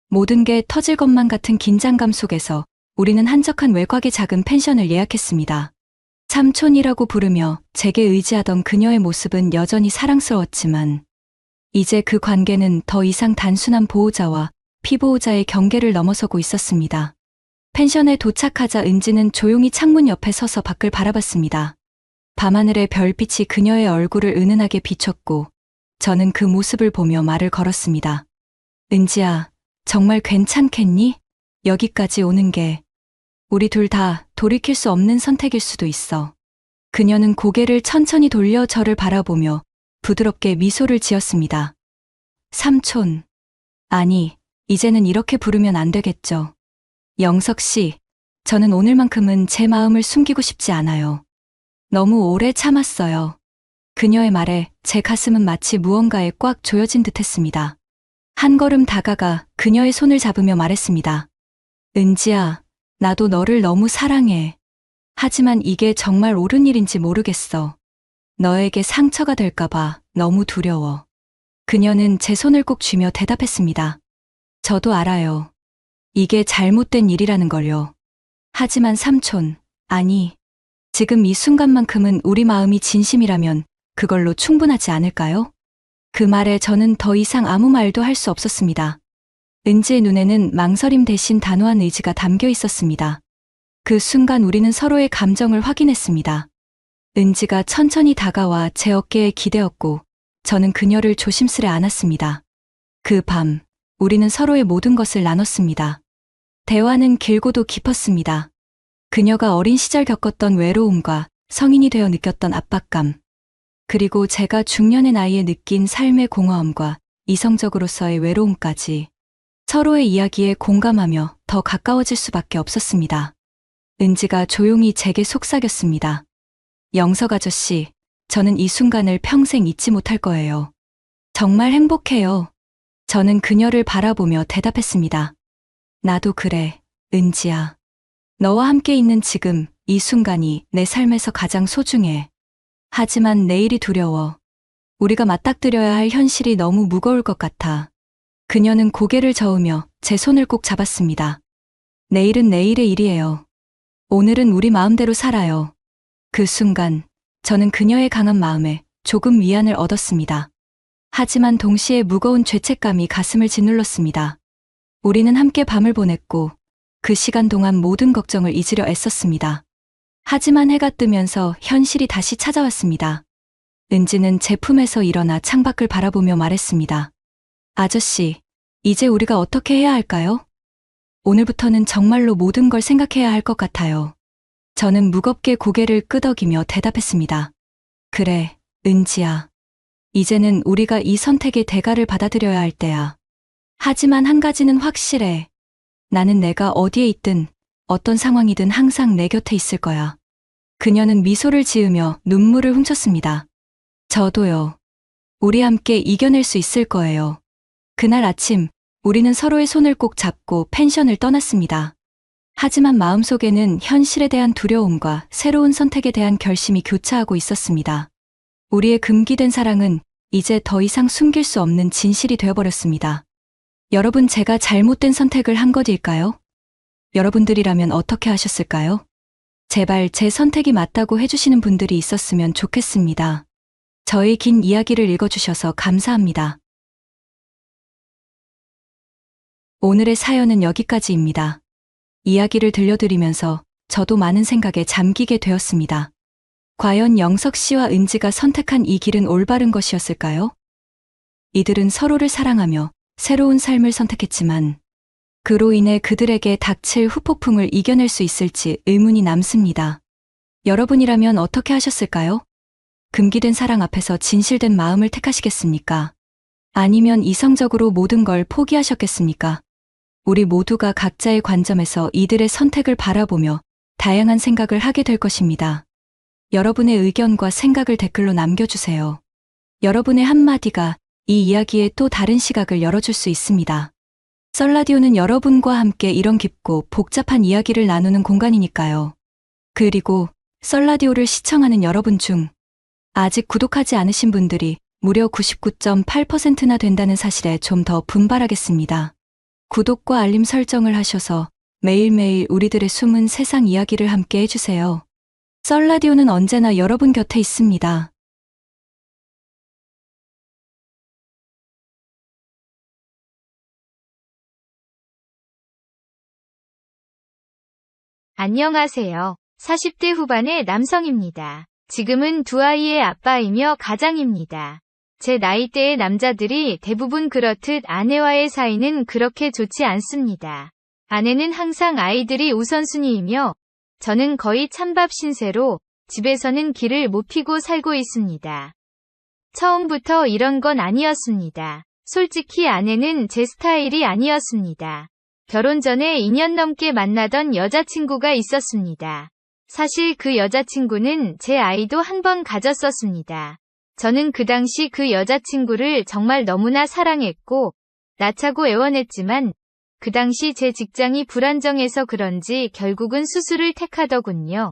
모든 게 터질 것만 같은 긴장감 속에서 우리는 한적한 외곽의 작은 펜션을 예약했습니다. 삼촌이라고 부르며 제게 의지하던 그녀의 모습은 여전히 사랑스러웠지만 이제 그 관계는 더 이상 단순한 보호자와 피보호자의 경계를 넘어서고 있었습니다. 펜션에 도착하자 은지는 조용히 창문 옆에 서서 밖을 바라봤습니다. 밤하늘의 별빛이 그녀의 얼굴을 은은하게 비췄고 저는 그 모습을 보며 말을 걸었습니다. 은지야, 정말 괜찮겠니? 여기까지 오는 게 우리 둘 다 돌이킬 수 없는 선택일 수도 있어. 그녀는 고개를 천천히 돌려 저를 바라보며 부드럽게 미소를 지었습니다. 삼촌. 아니, 이제는 이렇게 부르면 안 되겠죠. 영석 씨, 저는 오늘만큼은 제 마음을 숨기고 싶지 않아요. 너무 오래 참았어요. 그녀의 말에 제 가슴은 마치 무언가에 꽉 조여진 듯 했습니다. 한 걸음 다가가 그녀의 손을 잡으며 말했습니다. 은지야, 나도 너를 너무 사랑해. 하지만 이게 정말 옳은 일인지 모르겠어. 너에게 상처가 될까봐 너무 두려워. 그녀는 제 손을 꼭 쥐며 대답했습니다. 저도 알아요. 이게 잘못된 일이라는 걸요. 하지만 삼촌, 아니, 지금 이 순간만큼은 우리 마음이 진심이라면 그걸로 충분하지 않을까요? 그 말에 저는 더 이상 아무 말도 할 수 없었습니다. 은지의 눈에는 망설임 대신 단호한 의지가 담겨 있었습니다. 그 순간 우리는 서로의 감정을 확인했습니다. 은지가 천천히 다가와 제 어깨에 기대었고 저는 그녀를 조심스레 안았습니다. 그 밤, 우리는 서로의 모든 것을 나눴습니다. 대화는 길고도 깊었습니다. 그녀가 어린 시절 겪었던 외로움과 성인이 되어 느꼈던 압박감, 그리고 제가 중년의 나이에 느낀 삶의 공허함과 이성적으로서의 외로움까지 서로의 이야기에 공감하며 더 가까워질 수밖에 없었습니다. 은지가 조용히 제게 속삭였습니다. 영석 아저씨, 저는 이 순간을 평생 잊지 못할 거예요. 정말 행복해요. 저는 그녀를 바라보며 대답했습니다. 나도 그래, 은지야. 너와 함께 있는 지금 이 순간이 내 삶에서 가장 소중해. 하지만 내일이 두려워. 우리가 맞닥뜨려야 할 현실이 너무 무거울 것 같아. 그녀는 고개를 저으며 제 손을 꼭 잡았습니다. 내일은 내일의 일이에요. 오늘은 우리 마음대로 살아요. 그 순간 저는 그녀의 강한 마음에 조금 위안을 얻었습니다. 하지만 동시에 무거운 죄책감이 가슴을 짓눌렀습니다. 우리는 함께 밤을 보냈고 그 시간 동안 모든 걱정을 잊으려 애썼습니다. 하지만 해가 뜨면서 현실이 다시 찾아왔습니다. 은지는 제 품에서 일어나 창밖을 바라보며 말했습니다. 아저씨, 이제 우리가 어떻게 해야 할까요? 오늘부터는 정말로 모든 걸 생각해야 할 것 같아요. 저는 무겁게 고개를 끄덕이며 대답했습니다. 그래, 은지야. 이제는 우리가 이 선택의 대가를 받아들여야 할 때야. 하지만 한 가지는 확실해. 나는 내가 어디에 있든 어떤 상황이든 항상 내 곁에 있을 거야. 그녀는 미소를 지으며 눈물을 훔쳤습니다. 저도요. 우리 함께 이겨낼 수 있을 거예요. 그날 아침, 우리는 서로의 손을 꼭 잡고 펜션을 떠났습니다. 하지만 마음속에는 현실에 대한 두려움과 새로운 선택에 대한 결심이 교차하고 있었습니다. 우리의 금기된 사랑은 이제 더 이상 숨길 수 없는 진실이 되어버렸습니다. 여러분, 제가 잘못된 선택을 한 것일까요? 여러분들이라면 어떻게 하셨을까요? 제발 제 선택이 맞다고 해주시는 분들이 있었으면 좋겠습니다. 저의 긴 이야기를 읽어주셔서 감사합니다. 오늘의 사연은 여기까지입니다. 이야기를 들려드리면서 저도 많은 생각에 잠기게 되었습니다. 과연 영석 씨와 은지가 선택한 이 길은 올바른 것이었을까요? 이들은 서로를 사랑하며 새로운 삶을 선택했지만 그로 인해 그들에게 닥칠 후폭풍을 이겨낼 수 있을지 의문이 남습니다. 여러분이라면 어떻게 하셨을까요? 금기된 사랑 앞에서 진실된 마음을 택하시겠습니까? 아니면 이성적으로 모든 걸 포기하셨겠습니까? 우리 모두가 각자의 관점에서 이들의 선택을 바라보며 다양한 생각을 하게 될 것입니다. 여러분의 의견과 생각을 댓글로 썰라디오는 여러분과 함께 이런 깊고 복잡한 이야기를 나누는 공간이니까요. 그리고 썰라디오를 시청하는 여러분 중 아직 구독하지 않으신 분들이 무려 99.8%나 된다는 사실에 좀 더 분발하겠습니다. 구독과 알림 설정을 하셔서 매일매일 우리들의 숨은 세상 이야기를 함께 해주세요. 썰라디오는 언제나 여러분 곁에 있습니다. 안녕하세요. 40대 후반의 남성입니다. 지금은 두 아이의 아빠이며 가장입니다. 제 나이대의 남자들이 대부분 그렇듯 아내와의 사이는 그렇게 좋지 않습니다. 아내는 항상 아이들이 우선순위이며 저는 거의 찬밥 신세로 집에서는 기를 못 피고 살고 있습니다. 처음부터 이런 건 아니었습니다. 솔직히 아내는 제 스타일이 아니었습니다. 결혼 전에 2년 넘게 만나던 여자친구가 있었습니다. 사실 그 여자친구는 제 아이도 한 번 가졌었습니다. 저는 그 당시 그 여자친구를 정말 너무나 사랑했고 나차고 애원했지만 그 당시 제 직장이 불안정해서 그런지 결국은 수술을 택하더군요.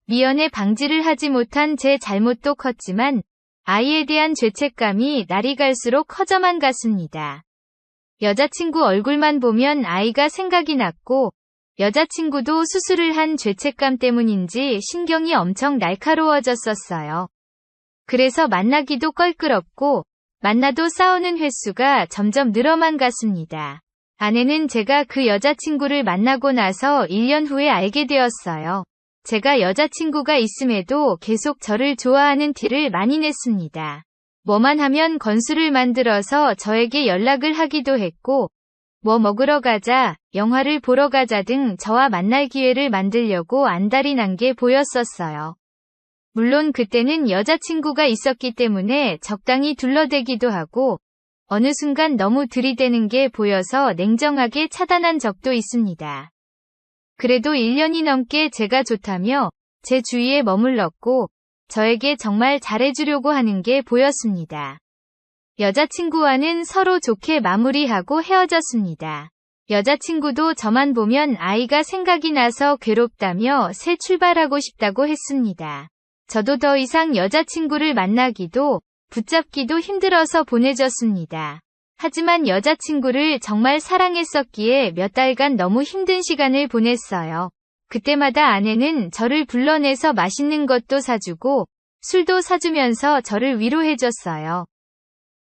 미연에 방지를 하지 못한 제 잘못도 컸지만 아이에 대한 죄책감이 날이 갈수록 커져만 갔습니다. 여자친구 얼굴만 보면 아이가 생각이 났고 여자친구도 수술을 한 죄책감 때문인지 신경이 엄청 날카로워졌었어요. 그래서 만나기도 껄끄럽고 만나도 싸우는 횟수가 점점 늘어만 갔습니다. 아내는 제가 그 여자친구를 만나고 나서 1년 후에 알게 되었어요. 제가 여자친구가 있음에도 계속 저를 좋아하는 티를 많이 냈습니다. 뭐만 하면 건수를 만들어서 저에게 연락을 하기도 했고 뭐 먹으러 가자, 영화를 보러 가자 등 저와 만날 기회를 만들려고 안달이 난 게 보였었어요. 물론 그때는 여자친구가 있었기 때문에 적당히 둘러대기도 하고 어느 순간 너무 들이대는 게 보여서 냉정하게 차단한 적도 있습니다. 그래도 1년이 넘게 제가 좋다며 제 주위에 머물렀고 저에게 정말 잘해주려고 하는 게 보였습니다. 여자친구와는 서로 좋게 마무리하고 헤어졌습니다. 여자친구도 저만 보면 아이가 생각이 나서 괴롭다며 새 출발하고 싶다고 했습니다. 저도 더 이상 여자친구를 만나기도 붙잡기도 힘들어서 보내줬습니다. 하지만 여자친구를 정말 사랑했었기에 몇 달간 너무 힘든 시간을 보냈어요. 그때마다 아내는 저를 불러내서 맛있는 것도 사주고 술도 사주면서 저를 위로해줬어요.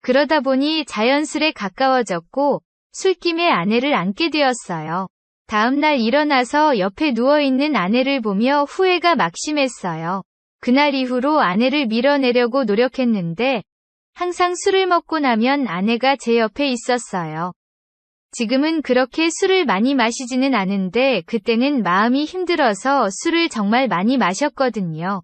그러다 보니 자연스레 가까워졌고 술김에 아내를 안게 되었어요. 다음날 일어나서 옆에 누워있는 아내를 보며 후회가 막심했어요. 그날 이후로 아내를 밀어내려고 노력했는데 항상 술을 먹고 나면 아내가 제 옆에 있었어요. 지금은 그렇게 술을 많이 마시지는 않은데 그때는 마음이 힘들어서 술을 정말 많이 마셨거든요.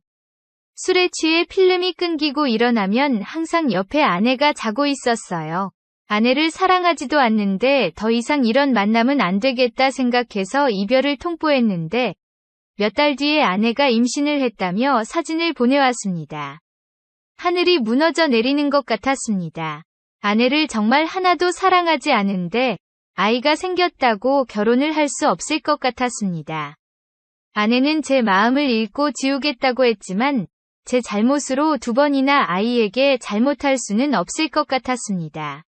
술에 취해 필름이 끊기고 일어나면 항상 옆에 아내가 자고 있었어요. 아내를 사랑하지도 않는데 더 이상 이런 만남은 안 되겠다 생각해서 이별을 통보했는데 몇 달 뒤에 아내가 임신을 했다며 사진을 보내왔습니다. 하늘이 무너져 내리는 것 같았습니다. 아내를 정말 하나도 사랑하지 않은데 아이가 생겼다고 결혼을 할 수 없을 것 같았습니다. 아내는 제 마음을 읽고 지우겠다고 했지만 제 잘못으로 2번이나 아이에게 잘못할 수는 없을 것 같았습니다.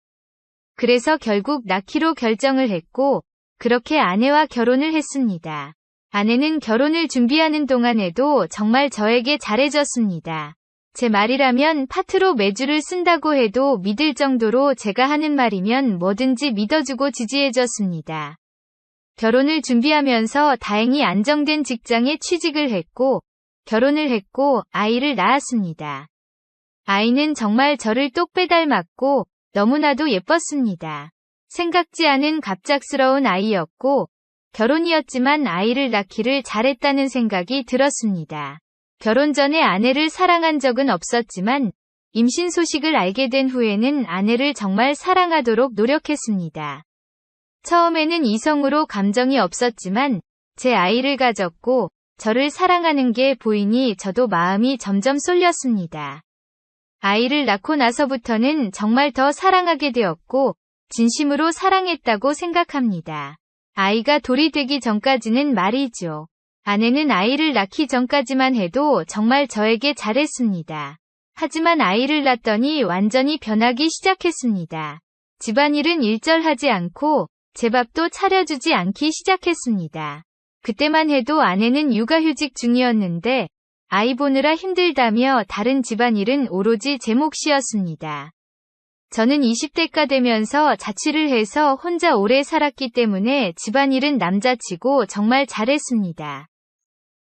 그래서 결국 낳기로 결정을 했고 그렇게 아내와 결혼을 했습니다. 아내는 결혼을 준비하는 동안에도 정말 저에게 잘해줬습니다. 제 말이라면 파트로 매주를 쓴다고 해도 믿을 정도로 제가 하는 말이면 뭐든지 믿어주고 지지해줬습니다. 결혼을 준비하면서 다행히 안정된 직장에 취직을 했고 결혼을 했고 아이를 낳았습니다. 아이는 정말 저를 똑 빼닮았고 너무나도 예뻤습니다. 생각지 않은 갑작스러운 아이였고 결혼이었지만 아이를 낳기를 잘했다는 생각이 들었습니다. 결혼 전에 아내를 사랑한 적은 없었지만 임신 소식을 알게 된 후에는 아내를 정말 사랑하도록 노력했습니다. 처음에는 이성으로 감정이 없었지만 제 아이를 가졌고 저를 사랑하는 게 보이니 저도 마음이 점점 쏠렸습니다. 아이를 낳고 나서부터는 정말 더 사랑하게 되었고 진심으로 사랑했다고 생각합니다. 아이가 돌이 되기 전까지는 말이죠. 아내는 아이를 낳기 전까지만 해도 정말 저에게 잘했습니다. 하지만 아이를 낳더니 완전히 변하기 시작했습니다. 집안일은 일절하지 않고 제 밥도 차려주지 않기 시작했습니다. 그때만 해도 아내는 육아휴직 중이었는데 아이 보느라 힘들다며 다른 집안일은 오로지 제 몫이었습니다. 저는 20대가 되면서 자취를 해서 혼자 오래 살았기 때문에 집안일은 남자치고 정말 잘했습니다.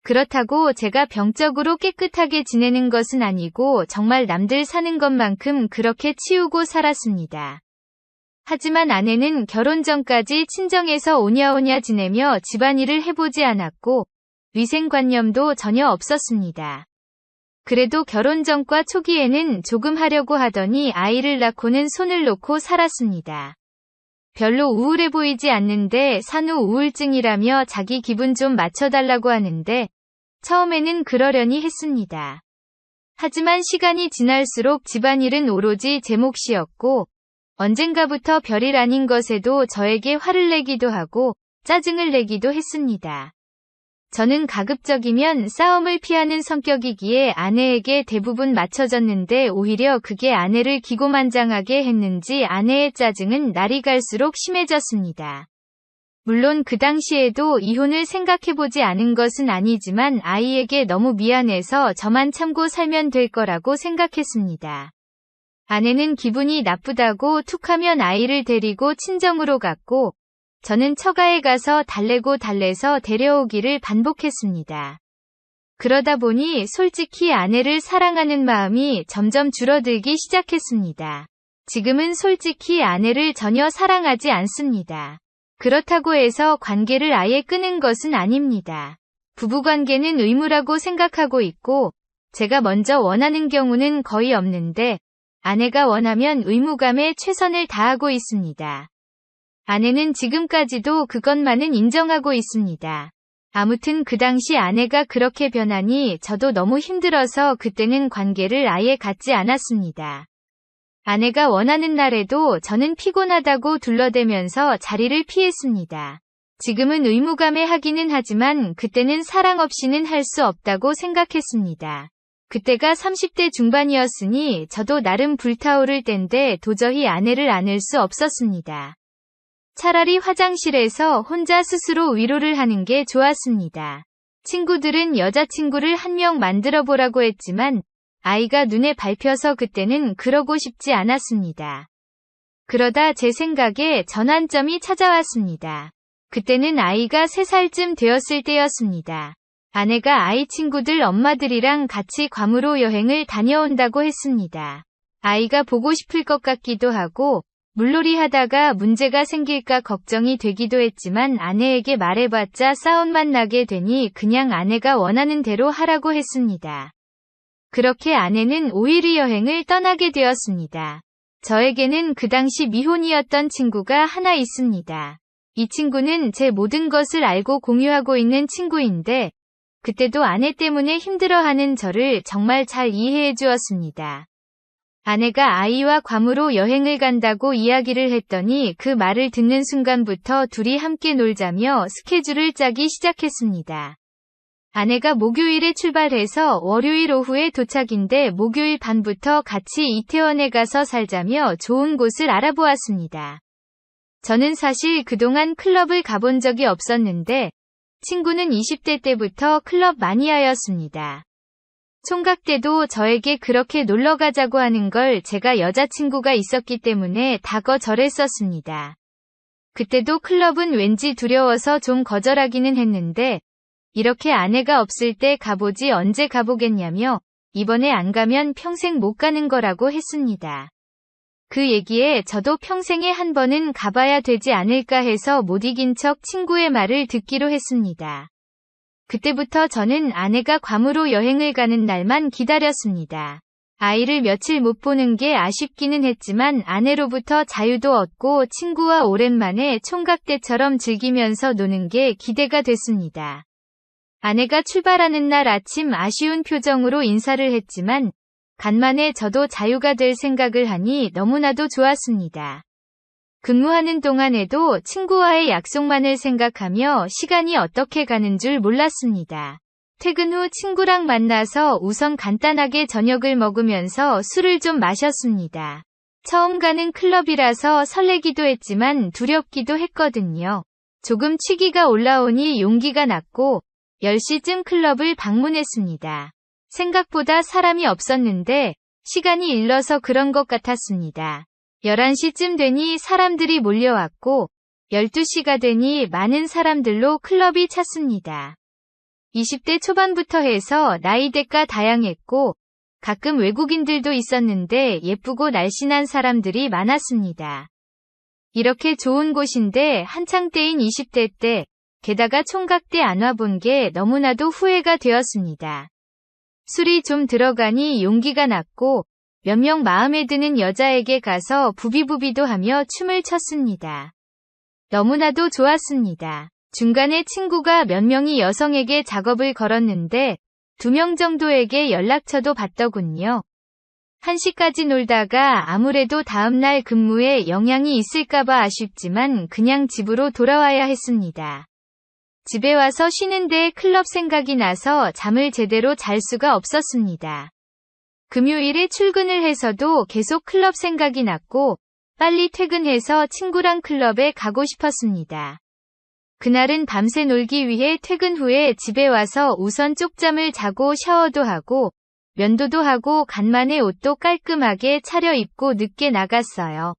그렇다고 제가 병적으로 깨끗하게 지내는 것은 아니고 정말 남들 사는 것만큼 그렇게 치우고 살았습니다. 하지만 아내는 결혼 전까지 친정에서 오냐오냐 지내며 집안일을 해보지 않았고 위생관념도 전혀 없었습니다. 그래도 결혼 전과 초기에는 조금 하려고 하더니 아이를 낳고는 손을 놓고 살았습니다. 별로 우울해 보이지 않는데 산후 우울증이라며 자기 기분 좀 맞춰달라고 하는데 처음에는 그러려니 했습니다. 하지만 시간이 지날수록 집안일은 오로지 제 몫이었고 언젠가부터 별일 아닌 것에도 저에게 화를 내기도 하고 짜증을 내기도 했습니다. 저는 가급적이면 싸움을 피하는 성격이기에 아내에게 대부분 맞춰졌는데 오히려 그게 아내를 기고만장하게 했는지 아내의 짜증은 날이 갈수록 심해졌습니다. 물론 그 당시에도 이혼을 생각해보지 않은 것은 아니지만 아이에게 너무 미안해서 저만 참고 살면 될 거라고 생각했습니다. 아내는 기분이 나쁘다고 툭하면 아이를 데리고 친정으로 갔고 저는 처가에 가서 달래고 달래서 데려오기를 반복했습니다. 그러다 보니 솔직히 아내를 사랑하는 마음이 점점 줄어들기 시작했습니다. 지금은 솔직히 아내를 전혀 사랑하지 않습니다. 그렇다고 해서 관계를 아예 끊은 것은 아닙니다. 부부관계는 의무라고 생각하고 있고 제가 먼저 원하는 경우는 거의 없는데 아내가 원하면 의무감에 최선을 다하고 있습니다. 아내는 지금까지도 그것만은 인정하고 있습니다. 아무튼 그 당시 아내가 그렇게 변하니 저도 너무 힘들어서 그때는 관계를 아예 갖지 않았습니다. 아내가 원하는 날에도 저는 피곤하다고 둘러대면서 자리를 피했습니다. 지금은 의무감에 하기는 하지만 그때는 사랑 없이는 할 수 없다고 생각했습니다. 그때가 30대 중반이었으니 저도 나름 불타오를 땐데 도저히 아내를 안을 수 없었습니다. 차라리 화장실에서 혼자 스스로 위로를 하는 게 좋았습니다. 친구들은 여자친구를 한 명 만들어 보라고 했지만 아이가 눈에 밟혀서 그때는 그러고 싶지 않았습니다. 그러다 제 생각에 전환점이 찾아왔습니다. 그때는 아이가 3살쯤 되었을 때였습니다. 아내가 아이 친구들 엄마들이랑 같이 괌으로 여행을 다녀온다고 했습니다. 아이가 보고 싶을 것 같기도 하고 물놀이 하다가 문제가 생길까 걱정이 되기도 했지만 아내에게 말해봤자 싸움만 나게 되니 그냥 아내가 원하는 대로 하라고 했습니다. 그렇게 아내는 5일 여행을 떠나게 되었습니다. 저에게는 그 당시 미혼이었던 친구가 하나 있습니다. 이 친구는 제 모든 것을 알고 공유하고 있는 친구인데 그때도 아내 때문에 힘들어하는 저를 정말 잘 이해해 주었습니다. 아내가 아이와 괌으로 여행을 간다고 이야기를 했더니 그 말을 듣는 순간부터 둘이 함께 놀자며 스케줄을 짜기 시작했습니다. 아내가 목요일에 출발해서 월요일 오후에 도착인데 목요일 밤부터 같이 이태원에 가서 살자며 좋은 곳을 알아보았습니다. 저는 사실 그동안 클럽을 가본 적이 없었는데 친구는 20대 때부터 클럽 마니아였습니다. 총각 때도 저에게 그렇게 놀러 가자고 하는 걸 제가 여자친구가 있었기 때문에 다 거절했었습니다. 그때도 클럽은 왠지 두려워서 좀 거절하기는 했는데 이렇게 아내가 없을 때 가보지 언제 가보겠냐며 이번에 안 가면 평생 못 가는 거라고 했습니다. 그 얘기에 저도 평생에 한 번은 가봐야 되지 않을까 해서 못 이긴 척 친구의 말을 듣기로 했습니다. 그때부터 저는 아내가 괌으로 여행을 가는 날만 기다렸습니다. 아이를 며칠 못 보는 게 아쉽기는 했지만 아내로부터 자유도 얻고 친구와 오랜만에 총각 때처럼 즐기면서 노는 게 기대가 됐습니다. 아내가 출발하는 날 아침 아쉬운 표정으로 인사를 했지만 간만에 저도 자유가 될 생각을 하니 너무나도 좋았습니다. 근무하는 동안에도 친구와의 약속만을 생각하며 시간이 어떻게 가는 줄 몰랐습니다. 퇴근 후 친구랑 만나서 우선 간단하게 저녁을 먹으면서 술을 좀 마셨습니다. 처음 가는 클럽이라서 설레기도 했지만 두렵기도 했거든요. 조금 취기가 올라오니 용기가 났고 10시쯤 클럽을 방문했습니다. 생각보다 사람이 없었는데 시간이 일러서 그런 것 같았습니다. 11시쯤 되니 사람들이 몰려왔고 12시가 되니 많은 사람들로 클럽이 찼습니다. 20대 초반부터 해서 나이대가 다양했고 가끔 외국인들도 있었는데 예쁘고 날씬한 사람들이 많았습니다. 이렇게 좋은 곳인데 한창 때인 20대 때 게다가 총각 때 안 와본 게 너무나도 후회가 되었습니다. 술이 좀 들어가니 용기가 났고 몇 명 마음에 드는 여자에게 가서 부비부비도 하며 춤을 췄습니다. 너무나도 좋았습니다. 중간에 친구가 몇 명이 여성에게 작업을 걸었는데 2명 정도에게 연락처도 받더군요. 1시까지 놀다가 아무래도 다음날 근무에 영향이 있을까봐 아쉽지만 그냥 집으로 돌아와야 했습니다. 집에 와서 쉬는데 클럽 생각이 나서 잠을 제대로 잘 수가 없었습니다. 금요일에 출근을 해서도 계속 클럽 생각이 났고 빨리 퇴근해서 친구랑 클럽에 가고 싶었습니다. 그날은 밤새 놀기 위해 퇴근 후에 집에 와서 우선 쪽잠을 자고 샤워도 하고 면도도 하고 간만에 옷도 깔끔하게 차려입고 늦게 나갔어요.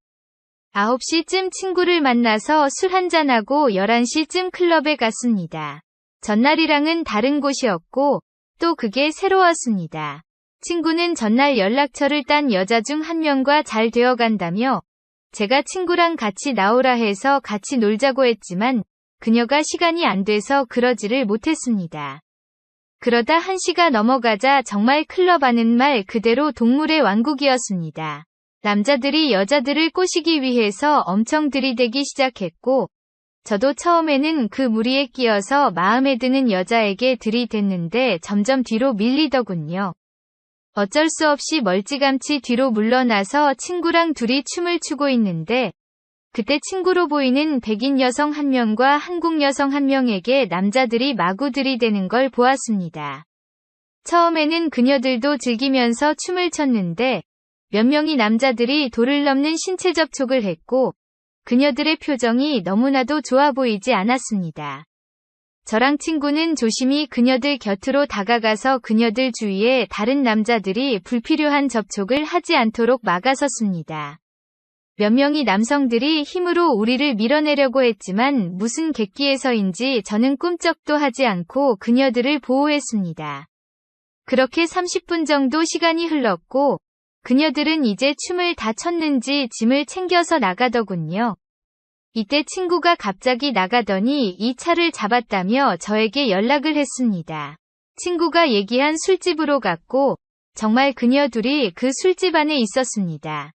9시쯤 친구를 만나서 술 한잔하고 11시쯤 클럽에 갔습니다. 전날이랑은 다른 곳이었고 또 그게 새로웠습니다. 친구는 전날 연락처를 딴 여자 중 한 명과 잘 되어간다며 제가 친구랑 같이 나오라 해서 같이 놀자고 했지만 그녀가 시간이 안 돼서 그러지를 못했습니다. 그러다 1시가 넘어가자 정말 클럽 안은 말 그대로 동물의 왕국이었습니다. 남자들이 여자들을 꼬시기 위해서 엄청 들이대기 시작했고 저도 처음에는 그 무리에 끼어서 마음에 드는 여자에게 들이댔는데 점점 뒤로 밀리더군요. 어쩔 수 없이 멀찌감치 뒤로 물러나서 친구랑 둘이 춤을 추고 있는데 그때 친구로 보이는 백인 여성 한 명과 한국 여성 한 명에게 남자들이 마구 들이대는 걸 보았습니다. 처음에는 그녀들도 즐기면서 춤을 췄는데 몇 명의 남자들이 도를 넘는 신체 접촉을 했고 그녀들의 표정이 너무나도 좋아 보이지 않았습니다. 저랑 친구는 조심히 그녀들 곁으로 다가가서 그녀들 주위에 다른 남자들이 불필요한 접촉을 하지 않도록 막아섰습니다. 몇 명의 남성들이 힘으로 우리를 밀어내려고 했지만 무슨 객기에서인지 저는 꿈쩍도 하지 않고 그녀들을 보호했습니다. 그렇게 30분 정도 시간이 흘렀고 그녀들은 이제 춤을 다 췄는지 짐을 챙겨서 나가더군요. 이때 친구가 갑자기 나가더니 이 차를 잡았다며 저에게 연락을 했습니다. 친구가 얘기한 술집으로 갔고 정말 그녀 둘이 그 술집 안에 있었습니다.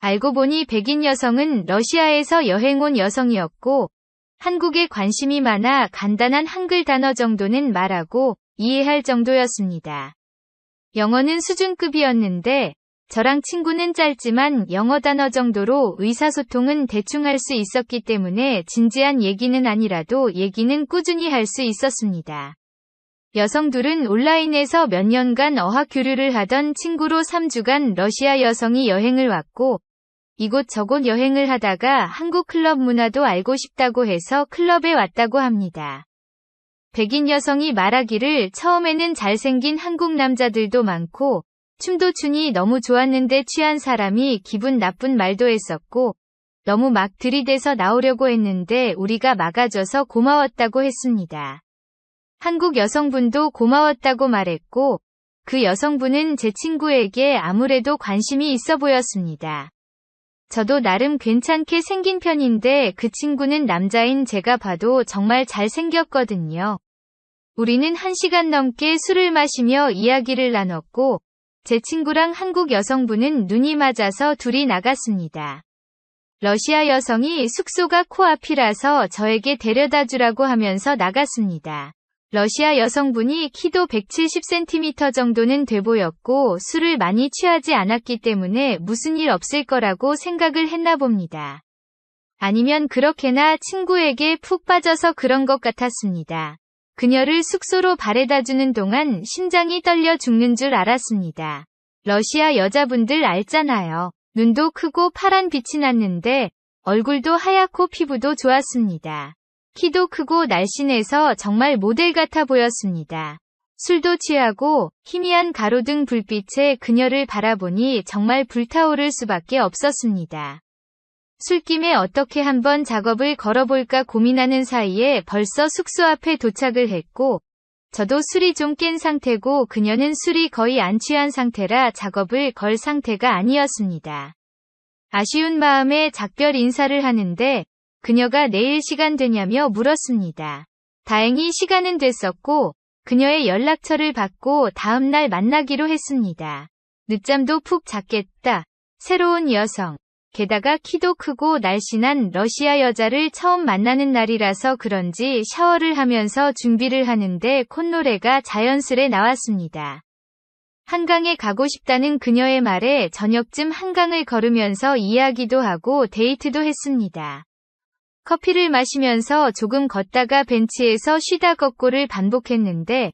알고 보니 백인 여성은 러시아에서 여행 온 여성이었고 한국에 관심이 많아 간단한 한글 단어 정도는 말하고 이해할 정도였습니다. 영어는 수준급이었는데 저랑 친구는 짧지만 영어 단어 정도로 의사소통은 대충 할 수 있었기 때문에 진지한 얘기는 아니라도 얘기는 꾸준히 할 수 있었습니다. 여성 둘은 온라인에서 몇 년간 어학 교류를 하던 친구로 3주간 러시아 여성이 여행을 왔고 이곳 저곳 여행을 하다가 한국 클럽 문화도 알고 싶다고 해서 클럽에 왔다고 합니다. 백인 여성이 말하기를 처음에는 잘생긴 한국 남자들도 많고 춤도 추니 너무 좋았는데 취한 사람이 기분 나쁜 말도 했었고 너무 막 들이대서 나오려고 했는데 우리가 막아줘서 고마웠다고 했습니다. 한국 여성분도 고마웠다고 말했고 그 여성분은 제 친구에게 아무래도 관심이 있어 보였습니다. 저도 나름 괜찮게 생긴 편인데 그 친구는 남자인 제가 봐도 정말 잘생겼거든요. 우리는 1시간 넘게 술을 마시며 이야기를 나눴고 제 친구랑 한국 여성분은 눈이 맞아서 둘이 나갔습니다. 러시아 여성이 숙소가 코앞이라서 저에게 데려다 주라고 하면서 나갔습니다. 러시아 여성분이 키도 170cm 정도는 돼 보였고 술을 많이 취하지 않았기 때문에 무슨 일 없을 거라고 생각을 했나 봅니다. 아니면 그렇게나 친구에게 푹 빠져서 그런 것 같았습니다. 그녀를 숙소로 바래다주는 동안 심장이 떨려 죽는 줄 알았습니다. 러시아 여자분들 알잖아요. 눈도 크고 파란 빛이 났는데 얼굴도 하얗고 피부도 좋았습니다. 키도 크고 날씬해서 정말 모델 같아 보였습니다. 술도 취하고 희미한 가로등 불빛에 그녀를 바라보니 정말 불타오를 수밖에 없었습니다. 술김에 어떻게 한번 작업을 걸어볼까 고민하는 사이에 벌써 숙소 앞에 도착을 했고, 저도 술이 좀 깬 상태고 그녀는 술이 거의 안 취한 상태라 작업을 걸 상태가 아니었습니다. 아쉬운 마음에 작별 인사를 하는데 그녀가 내일 시간 되냐며 물었습니다. 다행히 시간은 됐었고 그녀의 연락처를 받고 다음날 만나기로 했습니다. 늦잠도 푹 잤겠다. 새로운 여성. 게다가 키도 크고 날씬한 러시아 여자를 처음 만나는 날이라서 그런지 샤워를 하면서 준비를 하는데 콧노래가 자연스레 나왔습니다. 한강에 가고 싶다는 그녀의 말에 저녁쯤 한강을 걸으면서 이야기도 하고 데이트도 했습니다. 커피를 마시면서 조금 걷다가 벤치에서 쉬다 걷고를 반복했는데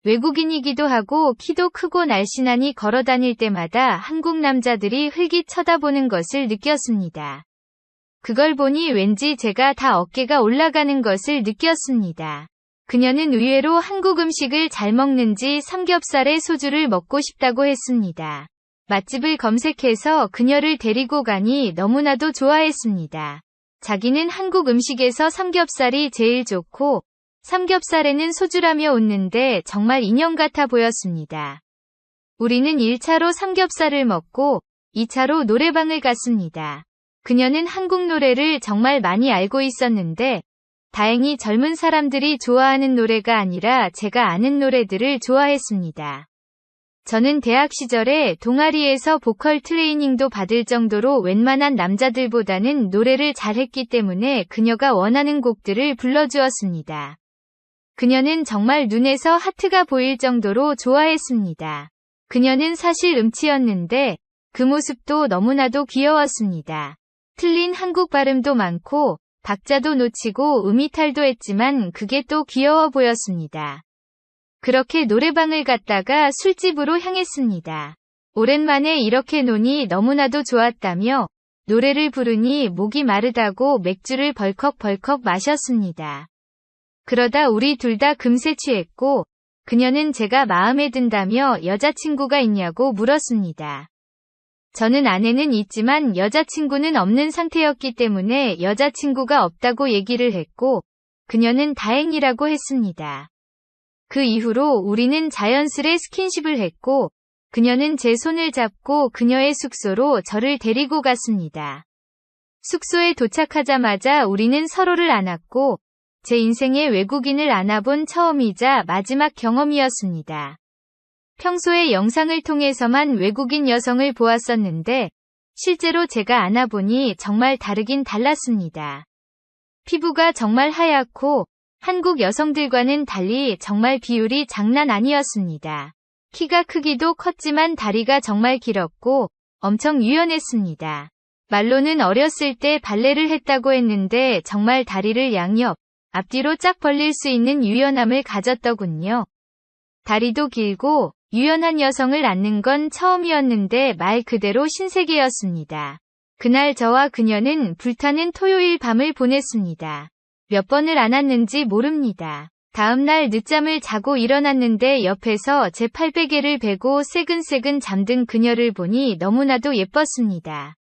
외국인이기도 하고 키도 크고 날씬하니 걸어 다닐 때마다 한국 남자들이 흘깃 쳐다보는 것을 느꼈습니다. 그걸 보니 왠지 제가 다 어깨가 올라가는 것을 느꼈습니다. 그녀는 의외로 한국 음식을 잘 먹는지 삼겹살에 소주를 먹고 싶다고 했습니다. 맛집을 검색해서 그녀를 데리고 가니 너무나도 좋아했습니다. 자기는 한국 음식에서 삼겹살이 제일 좋고 삼겹살에는 소주라며 웃는데 정말 인형 같아 보였습니다. 우리는 1차로 삼겹살을 먹고 2차로 노래방을 갔습니다. 그녀는 한국 노래를 정말 많이 알고 있었는데 다행히 젊은 사람들이 좋아하는 노래가 아니라 제가 아는 노래들을 좋아했습니다. 저는 대학 시절에 동아리에서 보컬 트레이닝도 받을 정도로 웬만한 남자들보다는 노래를 잘했기 때문에 그녀가 원하는 곡들을 불러주었습니다. 그녀는 정말 눈에서 하트가 보일 정도로 좋아했습니다. 그녀는 사실 음치였는데 그 모습도 너무나도 귀여웠습니다. 틀린 한국 발음도 많고 박자도 놓치고 음이탈도 했지만 그게 또 귀여워 보였습니다. 그렇게 노래방을 갔다가 술집으로 향했습니다. 오랜만에 이렇게 노니 너무나도 좋았다며 노래를 부르니 목이 마르다고 맥주를 벌컥벌컥 마셨습니다. 그러다 우리 둘 다 금세 취했고 그녀는 제가 마음에 든다며 여자친구가 있냐고 물었습니다. 저는 아내는 있지만 여자친구는 없는 상태였기 때문에 여자친구가 없다고 얘기를 했고 그녀는 다행이라고 했습니다. 그 이후로 우리는 자연스레 스킨십을 했고 그녀는 제 손을 잡고 그녀의 숙소로 저를 데리고 갔습니다. 숙소에 도착하자마자 우리는 서로를 안았고 제 인생에 외국인을 안아본 처음이자 마지막 경험이었습니다. 평소에 영상을 통해서만 외국인 여성을 보았었는데 실제로 제가 안아보니 정말 다르긴 달랐습니다. 피부가 정말 하얗고 한국 여성들과는 달리 정말 비율이 장난 아니었습니다. 키가 크기도 컸지만 다리가 정말 길었고 엄청 유연했습니다. 말로는 어렸을 때 발레를 했다고 했는데 정말 다리를 양옆, 앞뒤로 쫙 벌릴 수 있는 유연함을 가졌더군요. 다리도 길고 유연한 여성을 안는 건 처음이었는데 말 그대로 신세계였습니다. 그날 저와 그녀는 불타는 토요일 밤을 보냈습니다. 몇 번을 안았는지 모릅니다. 다음날 늦잠을 자고 일어났는데 옆에서 제 팔베개를 베고 새근새근 잠든 그녀를 보니 너무나도 예뻤습니다.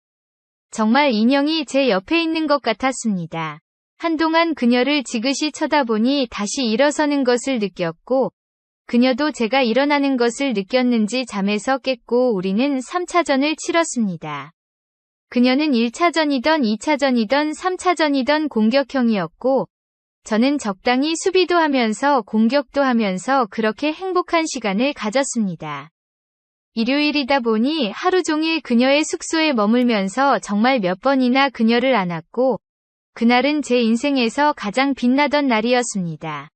정말 인형이 제 옆에 있는 것 같았습니다. 한동안 그녀를 지그시 쳐다보니 다시 일어서는 것을 느꼈고 그녀도 제가 일어나는 것을 느꼈는지 잠에서 깼고 우리는 3차전을 치렀습니다. 그녀는 1차전이던 2차전이던 3차전이던 공격형이었고 저는 적당히 수비도 하면서 공격도 하면서 그렇게 행복한 시간을 가졌습니다. 일요일이다 보니 하루 종일 그녀의 숙소에 머물면서 정말 몇 번이나 그녀를 안았고 그날은 제 인생에서 가장 빛나던 날이었습니다.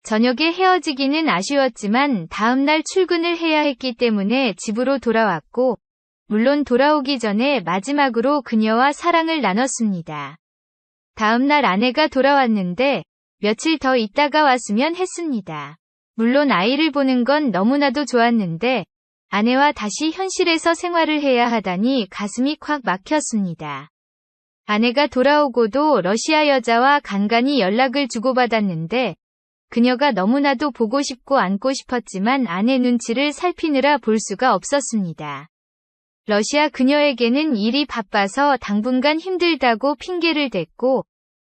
저녁에 헤어지기는 아쉬웠지만 다음날 출근을 해야 했기 때문에 집으로 돌아왔고 물론 돌아오기 전에 마지막으로 그녀와 사랑을 나눴습니다. 다음날 아내가 돌아왔는데 며칠 더 있다가 왔으면 했습니다. 물론 아이를 보는 건 너무나도 좋았는데 아내와 다시 현실에서 생활을 해야 하다니 가슴이 콱 막혔습니다. 아내가 돌아오고도 러시아 여자와 간간히 연락을 주고받았는데 그녀가 너무나도 보고 싶고 안고 싶었지만 아내 눈치를 살피느라 볼 수가 없었습니다. 러시아 그녀에게는 일이 바빠서 당분간 힘들다고 핑계를 댔고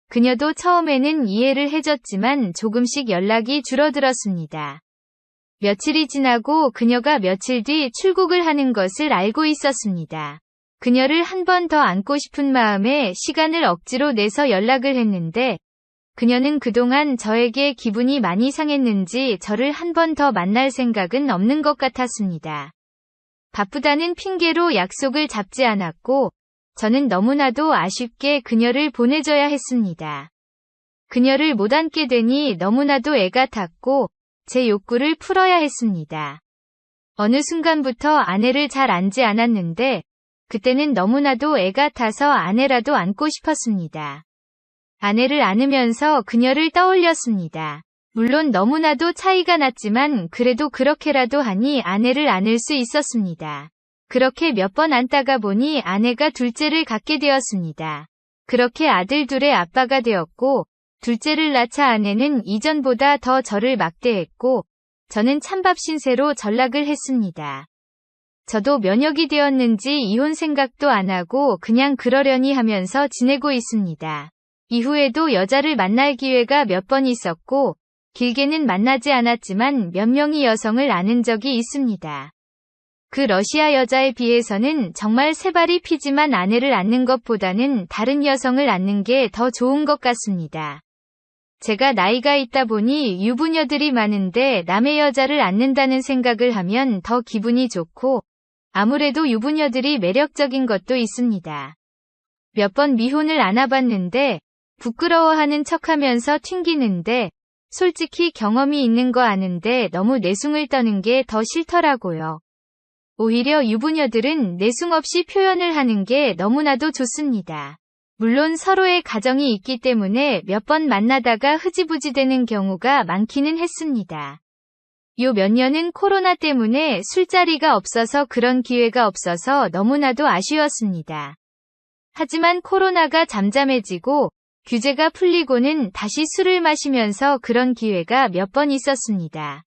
그녀도 처음에는 이해를 해줬지만 조금씩 연락이 줄어들었습니다. 며칠이 지나고 그녀가 며칠 뒤 출국을 하는 것을 알고 있었습니다. 그녀를 한 번 더 안고 싶은 마음에 시간을 억지로 내서 연락을 했는데 그녀는 그동안 저에게 기분이 많이 상했는지 저를 한 번 더 만날 생각은 없는 것 같았습니다. 바쁘다는 핑계로 약속을 잡지 않았고 저는 너무나도 아쉽게 그녀를 보내줘야 했습니다. 그녀를 못 안게 되니 너무나도 애가 탔고 제 욕구를 풀어야 했습니다. 어느 순간부터 아내를 잘 안지 않았는데 그때는 너무나도 애가 타서 아내라도 안고 싶었습니다. 아내를 안으면서 그녀를 떠올렸습니다. 물론 너무나도 차이가 났지만 그래도 그렇게라도 하니 아내를 안을 수 있었습니다. 그렇게 몇 번 안다가 보니 아내가 둘째를 갖게 되었습니다. 그렇게 아들 둘의 아빠가 되었고 둘째를 낳자 아내는 이전보다 더 저를 막대했고 저는 찬밥 신세로 전락을 했습니다. 저도 면역이 되었는지 이혼 생각도 안 하고 그냥 그러려니 하면서 지내고 있습니다. 이후에도 여자를 만날 기회가 몇 번 있었고 길게는 만나지 않았지만 몇 명의 여성을 아는 적이 있습니다. 그 러시아 여자에 비해서는 정말 새발이 피지만 아내를 안는 것보다는 다른 여성을 안는 게 더 좋은 것 같습니다. 제가 나이가 있다 보니 유부녀들이 많은데 남의 여자를 안는다는 생각을 하면 더 기분이 좋고 아무래도 유부녀들이 매력적인 것도 있습니다. 몇 번 미혼을 안아봤는데 부끄러워하는 척하면서 튕기는데 솔직히 경험이 있는 거 아는데 너무 내숭을 떠는 게 더 싫더라고요. 오히려 유부녀들은 내숭 없이 표현을 하는 게 너무나도 좋습니다. 물론 서로의 가정이 있기 때문에 몇 번 만나다가 흐지부지 되는 경우가 많기는 했습니다. 요 몇 년은 코로나 때문에 술자리가 없어서 그런 기회가 없어서 너무나도 아쉬웠습니다. 하지만 코로나가 잠잠해지고 규제가 풀리고는 다시 술을 마시면서 그런 기회가 몇 번 있었습니다.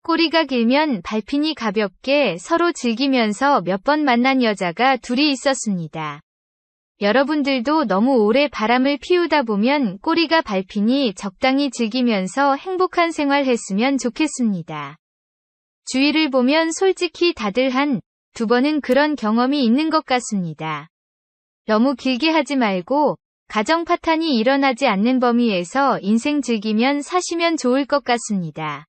꼬리가 길면 발핀이 가볍게 서로 즐기면서 몇 번 만난 여자가 둘이 있었습니다. 여러분들도 너무 오래 바람을 피우다 보면 꼬리가 밟히니 적당히 즐기면서 행복한 생활 했으면 좋겠습니다. 주위를 보면 솔직히 다들 한 두 번은 그런 경험이 있는 것 같습니다. 너무 길게 하지 말고 가정 파탄이 일어나지 않는 범위에서 인생 즐기면 사시면 좋을 것 같습니다.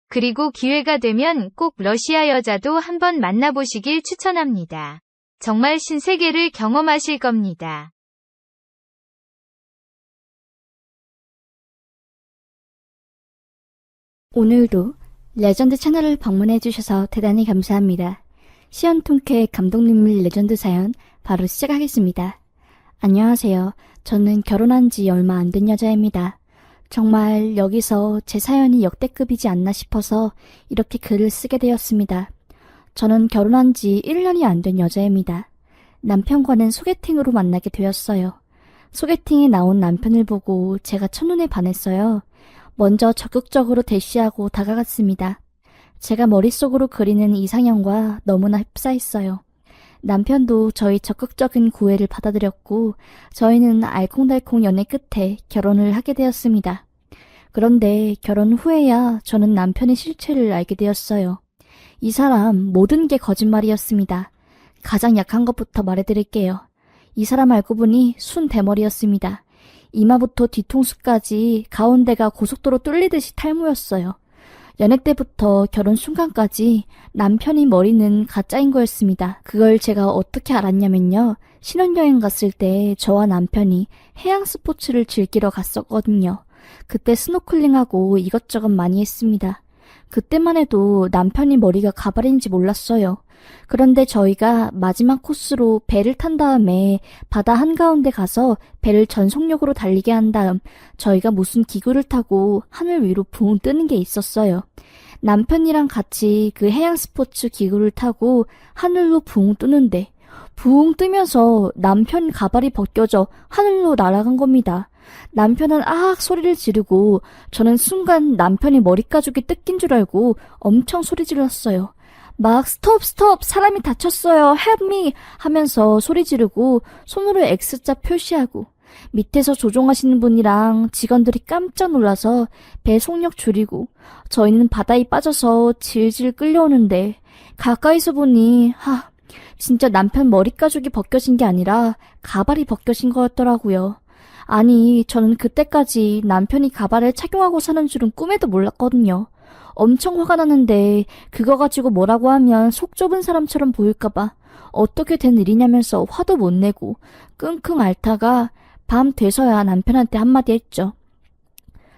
그리고 기회가 되면 꼭 러시아 여자도 한번 만나보시길 추천합니다. 정말 신세계를 경험하실 겁니다. 오늘도 레전드 채널을 방문해주셔서 대단히 감사합니다. 시연통쾌 감독님의 레전드 사연 바로 시작하겠습니다. 안녕하세요. 저는 결혼한 지 얼마 안 된 여자입니다. 정말 여기서 제 사연이 역대급이지 않나 싶어서 이렇게 글을 쓰게 되었습니다. 저는 결혼한 지 1년이 안 된 여자입니다. 남편과는 소개팅으로 만나게 되었어요. 소개팅에 나온 남편을 보고 제가 첫눈에 반했어요. 먼저 적극적으로 대시하고 다가갔습니다. 제가 머릿속으로 그리는 이상형과 너무나 흡사했어요. 남편도 저희 적극적인 구애를 받아들였고 저희는 알콩달콩 연애 끝에 결혼을 하게 되었습니다. 그런데 결혼 후에야 저는 남편의 실체를 알게 되었어요. 이 사람 모든 게 거짓말이었습니다. 가장 약한 것부터 말해드릴게요. 이 사람 알고 보니 순 대머리였습니다. 이마부터 뒤통수까지 가운데가 고속도로 뚫리듯이 탈모였어요. 연애 때부터 결혼 순간까지 남편이 머리는 가짜인 거였습니다. 그걸 제가 어떻게 알았냐면요. 신혼여행 갔을 때 저와 남편이 해양 스포츠를 즐기러 갔었거든요. 그때 스노클링하고 이것저것 많이 했습니다. 그때만 해도 남편이 머리가 가발인지 몰랐어요. 그런데 저희가 마지막 코스로 배를 탄 다음에 바다 한가운데 가서 배를 전속력으로 달리게 한 다음 저희가 무슨 기구를 타고 하늘 위로 붕 뜨는 게 있었어요. 남편이랑 같이 그 해양 스포츠 기구를 타고 하늘로 붕 뜨는데 붕 뜨면서 남편 가발이 벗겨져 하늘로 날아간 겁니다. 남편은 아악 소리를 지르고 저는 순간 남편이 머리 가죽이 뜯긴 줄 알고 엄청 소리 질렀어요. 막 스톱 사람이 다쳤어요 help me 하면서 소리 지르고 손으로 X자 표시하고 밑에서 조종하시는 분이랑 직원들이 깜짝 놀라서 배 속력 줄이고 저희는 바다에 빠져서 질질 끌려오는데 가까이서 보니 진짜 남편 머리 가죽이 벗겨진 게 아니라 가발이 벗겨진 거였더라고요. 아니, 저는 그때까지 남편이 가발을 착용하고 사는 줄은 꿈에도 몰랐거든요. 엄청 화가 나는데 그거 가지고 뭐라고 하면 속 좁은 사람처럼 보일까봐 어떻게 된 일이냐면서 화도 못 내고 끙끙 앓다가 밤 돼서야 남편한테 한마디 했죠.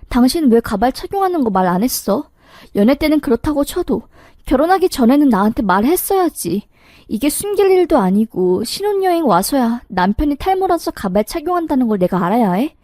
당신 왜 가발 착용하는 거 말 안 했어? 연애 때는 그렇다고 쳐도 결혼하기 전에는 나한테 말했어야지. 이게 숨길 일도 아니고 신혼여행 와서야 남편이 탈모라서 가발 착용한다는 걸 내가 알아야 해?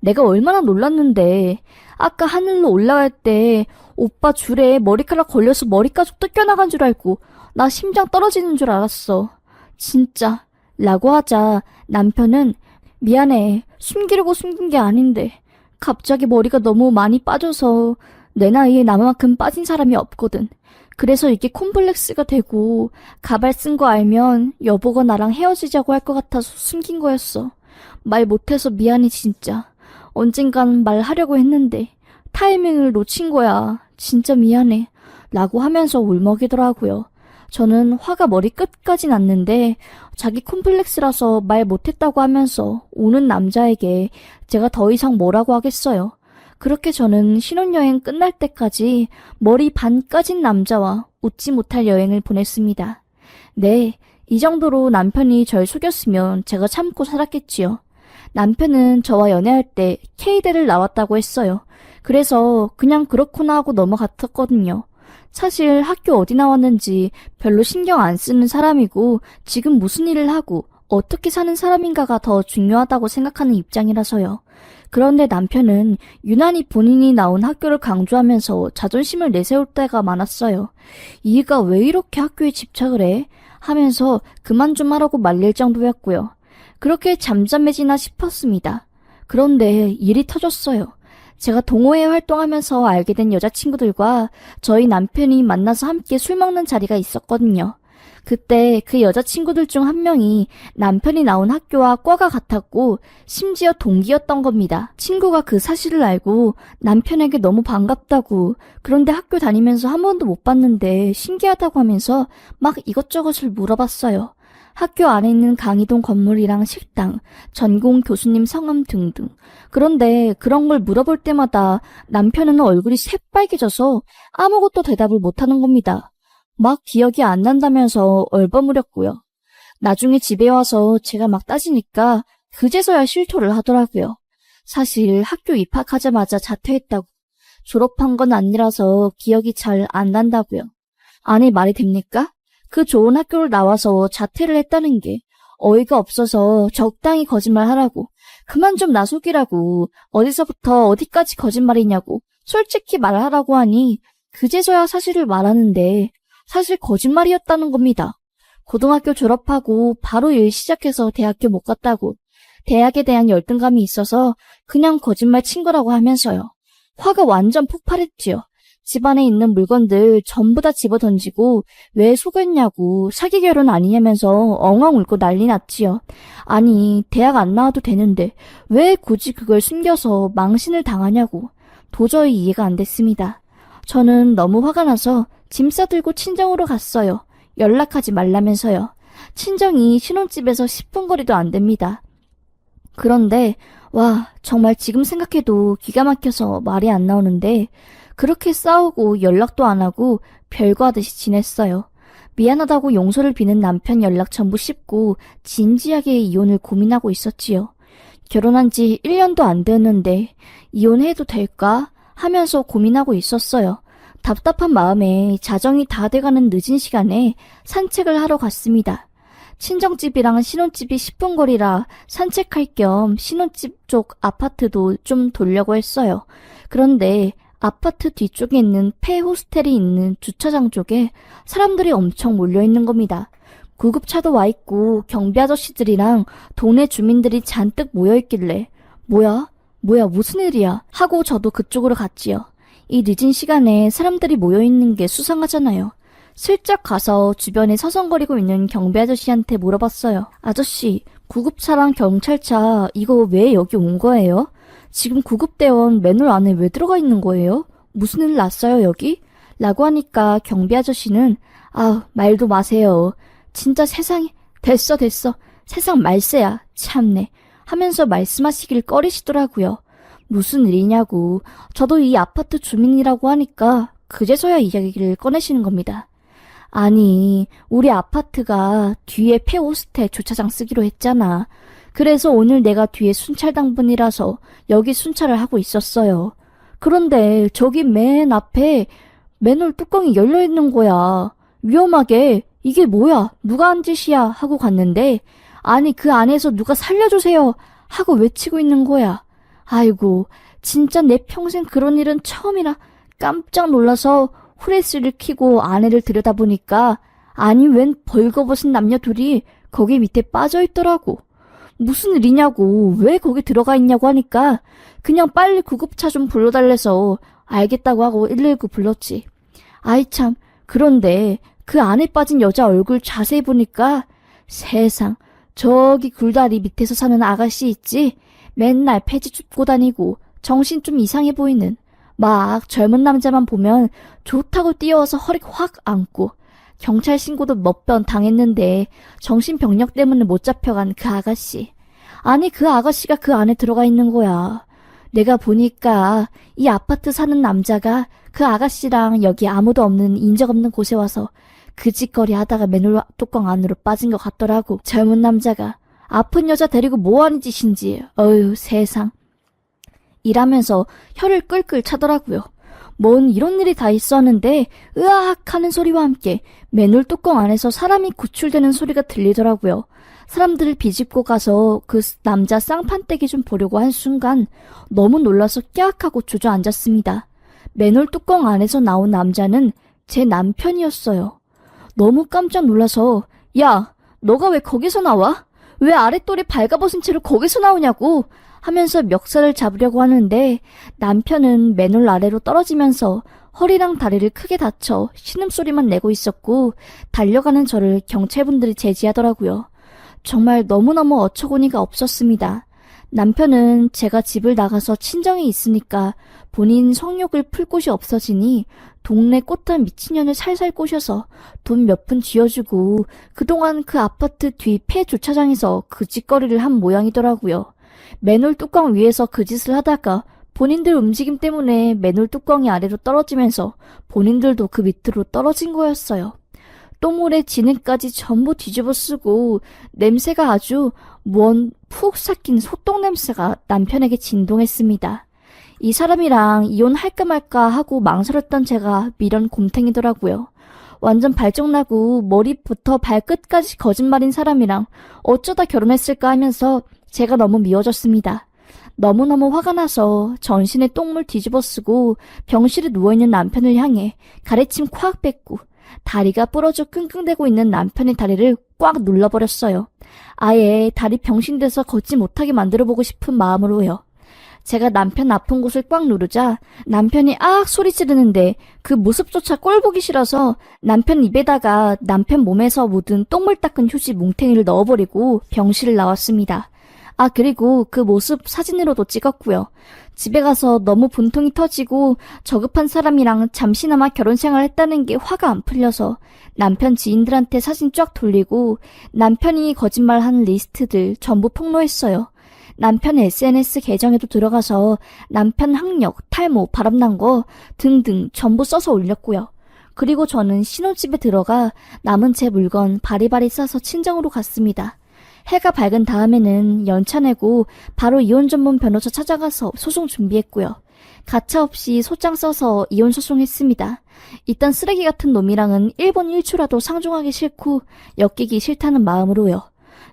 내가 얼마나 놀랐는데 아까 하늘로 올라갈 때 오빠 줄에 머리카락 걸려서 머리 가죽 뜯겨나간 줄 알고 나 심장 떨어지는 줄 알았어. 진짜 라고 하자 남편은 미안해. 숨기려고 숨긴 게 아닌데 갑자기 머리가 너무 많이 빠져서 내 나이에 나만큼 빠진 사람이 없거든. 그래서 이게 콤플렉스가 되고 가발 쓴 거 알면 여보가 나랑 헤어지자고 할 것 같아서 숨긴 거였어. 말 못해서 미안해 진짜. 언젠간 말하려고 했는데 타이밍을 놓친 거야. 진짜 미안해. 라고 하면서 울먹이더라고요. 저는 화가 머리 끝까지 났는데 자기 콤플렉스라서 말 못했다고 하면서 우는 남자에게 제가 더 이상 뭐라고 하겠어요. 그렇게 저는 신혼여행 끝날 때까지 머리 반 까진 남자와 웃지 못할 여행을 보냈습니다. 네, 이 정도로 남편이 절 속였으면 제가 참고 살았겠지요. 남편은 저와 연애할 때 K대를 나왔다고 했어요. 그래서 그냥 그렇구나 하고 넘어갔었거든요. 사실 학교 어디 나왔는지 별로 신경 안 쓰는 사람이고 지금 무슨 일을 하고 어떻게 사는 사람인가가 더 중요하다고 생각하는 입장이라서요. 그런데 남편은 유난히 본인이 나온 학교를 강조하면서 자존심을 내세울 때가 많았어요. 얘가 왜 이렇게 학교에 집착을 해? 하면서 그만 좀 하라고 말릴 정도였고요. 그렇게 잠잠해지나 싶었습니다. 그런데 일이 터졌어요. 제가 동호회 활동하면서 알게 된 여자친구들과 저희 남편이 만나서 함께 술 먹는 자리가 있었거든요. 그때 그 여자친구들 중 한 명이 남편이 나온 학교와 과가 같았고 심지어 동기였던 겁니다. 친구가 그 사실을 알고 남편에게 너무 반갑다고 그런데 학교 다니면서 한 번도 못 봤는데 신기하다고 하면서 막 이것저것을 물어봤어요. 학교 안에 있는 강의동 건물이랑 식당, 전공 교수님 성함 등등. 그런데 그런 걸 물어볼 때마다 남편은 얼굴이 새빨개져서 아무것도 대답을 못하는 겁니다. 막 기억이 안 난다면서 얼버무렸고요. 나중에 집에 와서 제가 막 따지니까 그제서야 실토를 하더라고요. 사실 학교 입학하자마자 자퇴했다고. 졸업한 건 아니라서 기억이 잘 안 난다고요. 아니 말이 됩니까? 그 좋은 학교를 나와서 자퇴를 했다는 게 어이가 없어서 적당히 거짓말하라고. 그만 좀 나 속이라고. 어디서부터 어디까지 거짓말이냐고. 솔직히 말하라고 하니 그제서야 사실을 말하는데 사실 거짓말이었다는 겁니다. 고등학교 졸업하고 바로 일 시작해서 대학교 못 갔다고. 대학에 대한 열등감이 있어서 그냥 거짓말 친 거라고 하면서요. 화가 완전 폭발했지요. 집안에 있는 물건들 전부 다 집어던지고 왜 속였냐고 사기 결혼 아니냐면서 엉엉 울고 난리 났지요. 아니 대학 안 나와도 되는데 왜 굳이 그걸 숨겨서 망신을 당하냐고. 도저히 이해가 안 됐습니다. 저는 너무 화가 나서 짐 싸들고 친정으로 갔어요. 연락하지 말라면서요. 친정이 신혼집에서 10분 거리도 안 됩니다. 그런데 와 정말 지금 생각해도 기가 막혀서 말이 안 나오는데 그렇게 싸우고 연락도 안 하고 별거 하듯이 지냈어요. 미안하다고 용서를 비는 남편 연락 전부 씹고 진지하게 이혼을 고민하고 있었지요. 결혼한 지 1년도 안 됐는데 이혼해도 될까 하면서 고민하고 있었어요. 답답한 마음에 자정이 다 돼가는 늦은 시간에 산책을 하러 갔습니다. 친정집이랑 신혼집이 10분 거리라 산책할 겸 신혼집 쪽 아파트도 좀 돌려고 했어요. 그런데 아파트 뒤쪽에 있는 폐 호스텔이 있는 주차장 쪽에 사람들이 엄청 몰려있는 겁니다. 구급차도 와 있고 경비 아저씨들이랑 동네 주민들이 잔뜩 모여있길래 뭐야 무슨 일이야 하고 저도 그쪽으로 갔지요. 이 늦은 시간에 사람들이 모여있는 게 수상하잖아요. 슬쩍 가서 주변에 서성거리고 있는 경비 아저씨한테 물어봤어요. 아저씨, 구급차랑 경찰차 이거 왜 여기 온 거예요? 지금 구급대원 맨홀 안에 왜 들어가 있는 거예요? 무슨 일 났어요 여기? 라고 하니까 경비 아저씨는 말도 마세요. 진짜 세상에 됐어. 세상 말세야. 참네. 하면서 말씀하시길 꺼리시더라고요. 무슨 일이냐고. 저도 이 아파트 주민이라고 하니까 그제서야 이야기를 꺼내시는 겁니다. 아니, 우리 아파트가 뒤에 폐호스텔 주차장 쓰기로 했잖아. 그래서 오늘 내가 뒤에 순찰 당번이라서 여기 순찰을 하고 있었어요. 그런데 저기 맨 앞에 맨홀 뚜껑이 열려있는 거야. 위험하게 이게 뭐야? 누가 한 짓이야? 하고 갔는데 아니 그 안에서 누가 살려주세요 하고 외치고 있는 거야. 아이고 진짜 내 평생 그런 일은 처음이라 깜짝 놀라서 후레쉬를 켜고 아내를 들여다보니까 아니 웬 벌거벗은 남녀 둘이 거기 밑에 빠져있더라고. 무슨 일이냐고 왜 거기 들어가 있냐고 하니까 그냥 빨리 구급차 좀 불러달래서 알겠다고 하고 119 불렀지. 아이 참 그런데 그 안에 빠진 여자 얼굴 자세히 보니까 세상 저기 굴다리 밑에서 사는 아가씨 있지? 맨날 폐지 줍고 다니고 정신 좀 이상해 보이는 막 젊은 남자만 보면 좋다고 뛰어와서 허리 확 안고 경찰 신고도 몇 번 당했는데 정신병력 때문에 못 잡혀간 그 아가씨. 아니 그 아가씨가 그 안에 들어가 있는 거야. 내가 보니까 이 아파트 사는 남자가 그 아가씨랑 여기 아무도 없는 인적 없는 곳에 와서 그 짓거리 하다가 맨홀 뚜껑 안으로 빠진 것 같더라고. 젊은 남자가 아픈 여자 데리고 뭐하는 짓인지 어휴 세상. 일하면서 혀를 끌끌 차더라고요. 뭔 이런 일이 다 있었는데 으악 하는 소리와 함께 맨홀 뚜껑 안에서 사람이 구출되는 소리가 들리더라고요. 사람들을 비집고 가서 그 남자 쌍판떼기 좀 보려고 한 순간 너무 놀라서 깨악하고 주저앉았습니다. 맨홀 뚜껑 안에서 나온 남자는 제 남편이었어요. 너무 깜짝 놀라서 야, 너가 왜 거기서 나와? 왜 아랫돌이 발가벗은 채로 거기서 나오냐고 하면서 멱살을 잡으려고 하는데 남편은 맨홀 아래로 떨어지면서 허리랑 다리를 크게 다쳐 신음소리만 내고 있었고 달려가는 저를 경찰분들이 제지하더라고요. 정말 너무너무 어처구니가 없었습니다. 남편은 제가 집을 나가서 친정에 있으니까 본인 성욕을 풀 곳이 없어지니 동네 꽃한 미친년을 살살 꼬셔서 돈 몇 푼 쥐어주고 그동안 그 아파트 뒤 폐 주차장에서 그 짓거리를 한 모양이더라고요. 맨홀 뚜껑 위에서 그 짓을 하다가 본인들 움직임 때문에 맨홀 뚜껑이 아래로 떨어지면서 본인들도 그 밑으로 떨어진 거였어요. 똥물에 진흙까지 전부 뒤집어 쓰고 냄새가 아주 푹 삭힌 소똥 냄새가 남편에게 진동했습니다. 이 사람이랑 이혼할까 말까 하고 망설였던 제가 미련 곰탱이더라고요. 완전 발정나고 머리부터 발끝까지 거짓말인 사람이랑 어쩌다 결혼했을까 하면서 제가 너무 미워졌습니다. 너무너무 화가 나서 전신에 똥물 뒤집어 쓰고 병실에 누워있는 남편을 향해 가래침 콱 뱉고 다리가 부러져 끙끙대고 있는 남편의 다리를 꽉 눌러버렸어요. 아예 다리 병신돼서 걷지 못하게 만들어보고 싶은 마음으로요. 제가 남편 아픈 곳을 꽉 누르자 남편이 악 소리 지르는데 그 모습조차 꼴보기 싫어서 남편 입에다가 남편 몸에서 묻은 똥물 닦은 휴지 뭉탱이를 넣어버리고 병실을 나왔습니다. 그리고 그 모습 사진으로도 찍었고요. 집에 가서 너무 분통이 터지고 저급한 사람이랑 잠시나마 결혼생활 했다는 게 화가 안 풀려서 남편 지인들한테 사진 쫙 돌리고 남편이 거짓말한 리스트들 전부 폭로했어요. 남편 SNS 계정에도 들어가서 남편 학력, 탈모, 바람난 거 등등 전부 써서 올렸고요. 그리고 저는 신혼집에 들어가 남은 제 물건 바리바리 싸서 친정으로 갔습니다. 해가 밝은 다음에는 연차 내고 바로 이혼 전문 변호사 찾아가서 소송 준비했고요. 가차없이 소장 써서 이혼 소송했습니다. 이딴 쓰레기 같은 놈이랑은 1분 1초라도 상종하기 싫고 엮이기 싫다는 마음으로요.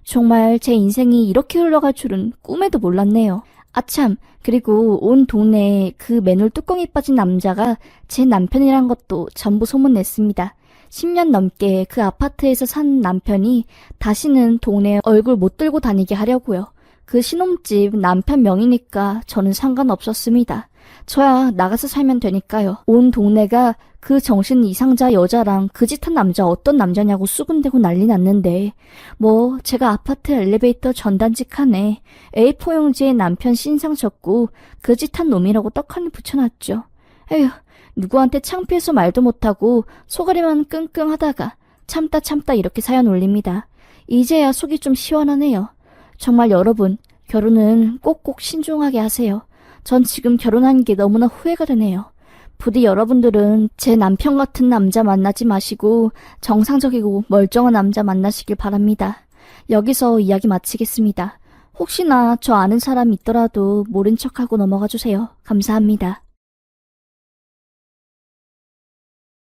정말 제 인생이 이렇게 흘러갈 줄은 꿈에도 몰랐네요. 아참, 그리고 온 동네에 그 맨홀 뚜껑이 빠진 남자가 제 남편이란 것도 전부 소문냈습니다. 10년 넘게 그 아파트에서 산 남편이 다시는 동네에 얼굴 못 들고 다니게 하려고요. 그 신혼집 남편 명의니까 저는 상관없었습니다. 저야 나가서 살면 되니까요. 온 동네가 그 정신 이상자 여자랑 그 짓한 남자 어떤 남자냐고 수군대고 난리 났는데 뭐 제가 아파트 엘리베이터 전단지 칸에 A4 용지에 남편 신상 적고 그 짓한 놈이라고 떡하니 붙여놨죠. 에휴, 누구한테 창피해서 말도 못하고 소가리만 끙끙하다가 참다 이렇게 사연 올립니다. 이제야 속이 좀 시원하네요. 정말 여러분, 결혼은 꼭꼭 신중하게 하세요. 전 지금 결혼한 게 너무나 후회가 되네요. 부디 여러분들은 제 남편 같은 남자 만나지 마시고 정상적이고 멀쩡한 남자 만나시길 바랍니다. 여기서 이야기 마치겠습니다. 혹시나 저 아는 사람 있더라도 모른 척하고 넘어가 주세요. 감사합니다.